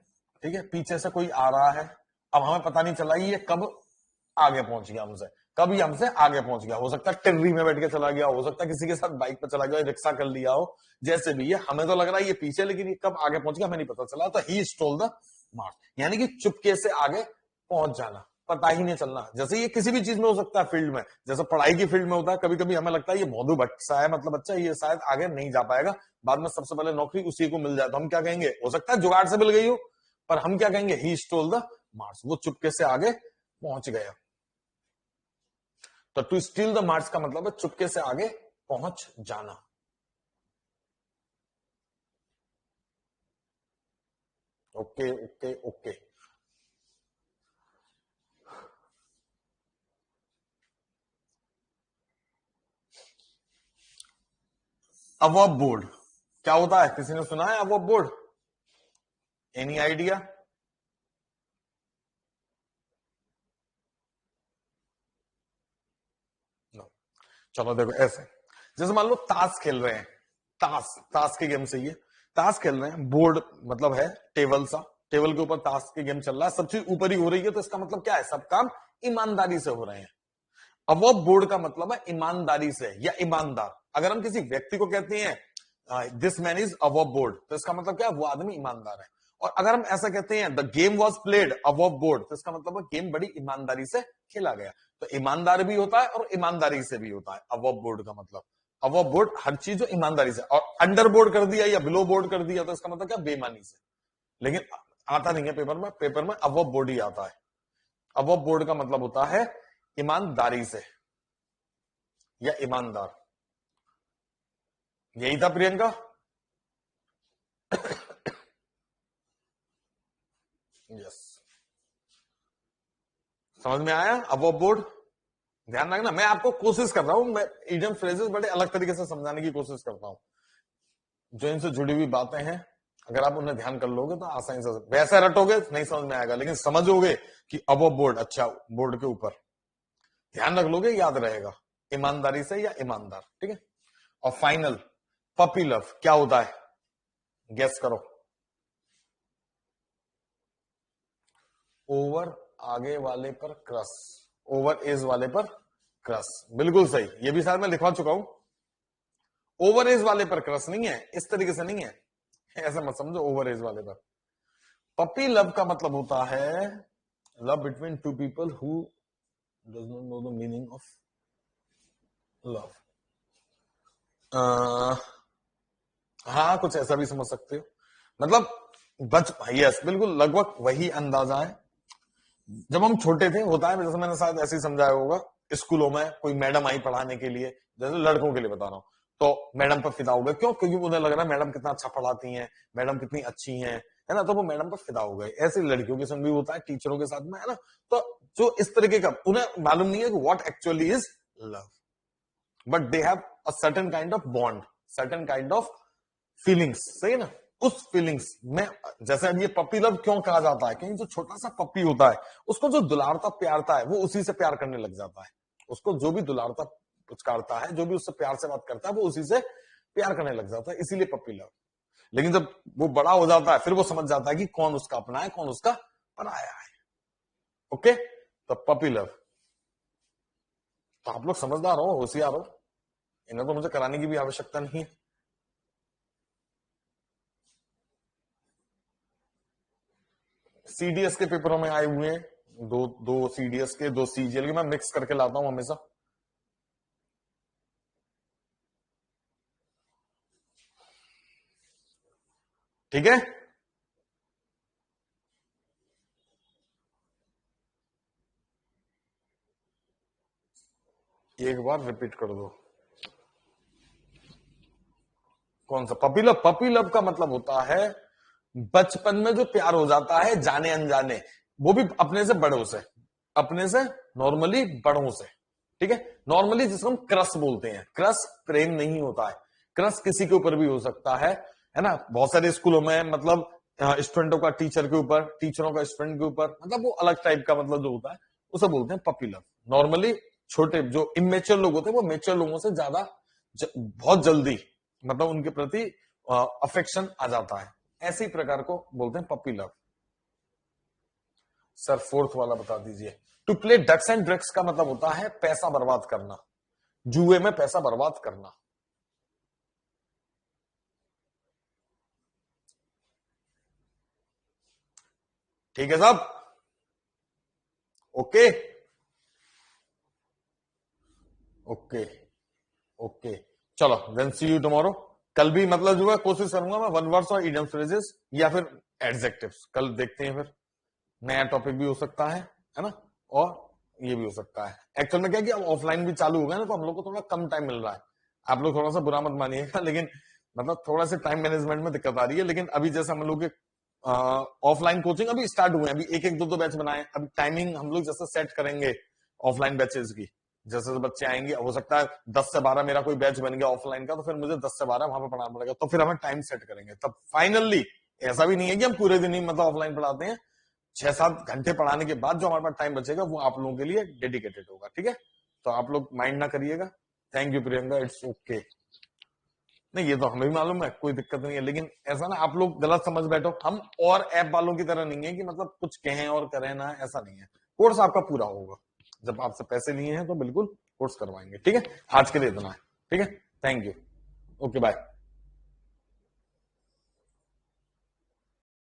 ठीक है, पीछे से कोई आ रहा है, अब हमें पता नहीं चला ये कब आगे पहुंच गया हमसे, कभी हमसे आगे पहुंच गया, हो सकता है टिर्री में बैठ के चला गया, हो सकता है किसी के साथ बाइक पर चला गया, रिक्शा कर लिया हो, जैसे भी ये हमें तो लग रहा है ये पीछे, लेकिन ये कब आगे पहुंच गया हमें नहीं पता चला, तो ही स्टोल द मार्च, यानी कि चुपके से आगे पहुंच जाना, पता ही नहीं चलना। जैसे ये किसी भी चीज में हो सकता है, फील्ड में, जैसे पढ़ाई की फील्ड में होता है, कभी कभी हमें लगता है ये मौधु भट्ट सा है, मतलब अच्छा ये शायद आगे नहीं जा पाएगा, बाद में सबसे पहले नौकरी उसी को मिल जाए, तो हम क्या कहेंगे, हो सकता है जुगाड़ से मिल गई हो, पर हम क्या कहेंगे, ही स्टोल द मार्क्स, वो चुपके से आगे पहुंच गया। तो टू स्टील द मार्क्स का मतलब है चुपके से आगे पहुंच जाना। Okay okay okay. Above board क्या होता है, किसी ने सुना है अबव बोर्ड? Any idea? चलो देखो ऐसे, जैसे मान लो ताश खेल रहे हैं, ताश ताश के गेम से ये ताश खेल रहे हैं, बोर्ड मतलब है टेबल सा, टेबल के ऊपर ताश के गेम चल रहा है, सब चीज ऊपर ही हो रही है, तो इसका मतलब क्या है, सब काम ईमानदारी से हो रहे हैं। अबव बोर्ड का मतलब है ईमानदारी से या ईमानदार। अगर हम किसी व्यक्ति को कहते हैं this man is above board, तो इसका मतलब क्या है, वो आदमी ईमानदार है। और अगर हम ऐसा कहते हैं the game was played above board, तो इसका मतलब है गेम बड़ी ईमानदारी से खेला गया। तो ईमानदार भी होता है और ईमानदारी से भी होता है अबव बोर्ड का मतलब। अबव बोर्ड हर चीज जो ईमानदारी से, और अंडर बोर्ड कर दिया या बिलो बोर्ड कर दिया तो इसका मतलब क्या, बेईमानी से। लेकिन आता नहीं है पेपर में, पेपर में अबव बोर्ड ही आता है। अबव बोर्ड का मतलब होता है ईमानदारी से या ईमानदार। यही था प्रियंका। यस, समझ में आया अबव बोर्ड? ध्यान रखना, मैं आपको कोशिश कर रहा हूं, मैं इडियम फ्रेजेस बड़े अलग तरीके से समझाने की कोशिश करता हूं। जो इनसे जुड़ी हुई बातें हैं, अगर आप उन्हें ध्यान कर लोगे तो आसानी से, वैसे रटोगे नहीं समझ में आएगा, लेकिन समझोगे कि अबव बोर्ड, अच्छा बोर्ड के ऊपर, ध्यान रख लोगे, याद रहेगा, ईमानदारी से या ईमानदार। ठीक है। और फाइनल, पपी लव क्या होता है, गेस करो। ओवर आगे वाले पर क्रस, ओवर एज वाले पर क्रस, बिल्कुल सही, ये भी शायद मैं लिखवा चुका हूं। ओवर एज वाले पर क्रस नहीं है, इस तरीके से नहीं है, ऐसा मत समझो ओवर एज वाले पर। पपी लव का मतलब होता है love between two people who does not know the meaning of love. हाँ, कुछ ऐसा भी समझ सकते हो, मतलब बच, यस बिल्कुल, लगभग वही अंदाजा है। जब हम छोटे थे, होता है, जैसे मैंने शायद ऐसे ही समझाया होगा, स्कूलों में कोई मैडम आई पढ़ाने के लिए, जैसे लड़कों के लिए बता रहा हूं, तो मैडम पर फिदा हो गए, क्यों, क्योंकि उन्हें लग रहा है मैडम कितना अच्छा पढ़ाती हैं, मैडम कितनी अच्छी हैं, है ना, तो वो मैडम पर फिदा हो गए। ऐसे लड़कियों के संग भी होता है, टीचरों के साथ में, है ना। तो जो इस तरीके का, उन्हें मालूम नहीं है कि what actually is love, but they have a certain kind of bond, certain kind of feelings, सही है ना। उस फीलिंग्स में, जैसे अब ये पपी लव क्यों कहा जाता है, क्योंकि जो छोटा सा पपी होता है, उसको जो दुलारता प्यारता है, वो उसी से प्यार करने लग जाता है। उसको जो भी दुलारता पुचकारता है, जो भी उससे प्यार से बात करता है, वो उसी से प्यार करने लग जाता है, इसीलिए पपी लव। लेकिन जब वो बड़ा हो जाता है, फिर वो समझ जाता है कि कौन उसका अपना है, कौन उसका पराया है। ओके, तो पपी लव। तो आप लोग समझदार हो, होशियार हो, इन्हें तो मुझे कराने की भी आवश्यकता नहीं है। सीडीएस के पेपरों में आए हुए हैं, दो दो सीडीएस के, दो सीजीएल के, मैं मिक्स करके लाता हूं हमेशा। ठीक है, एक बार रिपीट कर दो। कौन सा पपी लव? पपी लव का मतलब होता है बचपन में जो प्यार हो जाता है जाने अनजाने, वो भी अपने से बड़ों से, अपने से नॉर्मली बड़ों से। ठीक है, नॉर्मली जिसको हम क्रश बोलते हैं, क्रश प्रेम नहीं होता है, क्रश किसी के ऊपर भी हो सकता है ना। बहुत सारे स्कूलों में मतलब स्टूडेंटों का टीचर के ऊपर, टीचरों का स्टूडेंट के ऊपर, मतलब वो अलग टाइप का मतलब जो होता है, उसे बोलते हैं पपी लव। नॉर्मली छोटे जो इमेच्योर लोग होते हैं, वो मेच्योर लोगों से ज्यादा बहुत जल्दी मतलब उनके प्रति अफेक्शन आ जाता है, ऐसे ही प्रकार को बोलते हैं पपी लव। सर फोर्थ वाला बता दीजिए। To play ducks and drugs का मतलब होता है पैसा बर्बाद करना, जुए में पैसा बर्बाद करना। ठीक है साहब, ओके ओके ओके, चलो देन सी यू टुमारो। कल भी मतलब जो है कोशिश करूंगा मैं वन वर्ड्स और इडियम फ्रेजेस या फिर एडजेक्टिव्स, कल देखते हैं फिर नया टॉपिक भी हो सकता है ना, और ये भी हो सकता है। एक्चुअल में क्या है कि अब ऑफलाइन भी चालू हो गया ना, तो हम लोग को थोड़ा कम टाइम मिल रहा है। आप लोग थोड़ा सा बुरा मत मानिएगा, लेकिन मतलब थोड़ा सा टाइम मैनेजमेंट में दिक्कत आ रही है। लेकिन अभी जैसे हम लोग के ऑफलाइन कोचिंग अभी स्टार्ट हुए हैं, अभी एक एक दो दो बैच बनाए, अभी टाइमिंग हम लोग जैसे सेट करेंगे ऑफलाइन बैचेस की, जैसे बच्चे आएंगे, हो सकता है 10 से 12 मेरा कोई बैच बन गया ऑफलाइन का, तो फिर मुझे 10 से 12 वहां पर पढ़ाना पड़ेगा, तो फिर हमें टाइम सेट करेंगे तब फाइनली। ऐसा भी नहीं है कि हम पूरे दिन ही मतलब ऑफलाइन पढ़ाते हैं, 6-7 घंटे पढ़ाने के बाद जो हमारे पास टाइम बचेगा वो आप लोगों के लिए डेडिकेटेड होगा, ठीक है। तो आप लोग माइंड ना करिएगा। Thank you Priyanka, it's okay. नहीं ये तो हमें भी मालूम है, कोई दिक्कत नहीं है, लेकिन ऐसा ना आप लोग गलत समझ बैठो, हम और ऐप वालों की तरह नहीं है कि मतलब कुछ कहें और करें ना, ऐसा नहीं है। कोर्स आपका पूरा होगा, जब आपसे पैसे लिए हैं तो बिल्कुल कोर्स करवाएंगे, ठीक है। आज के लिए इतना है, ठीक है। Thank you, okay bye.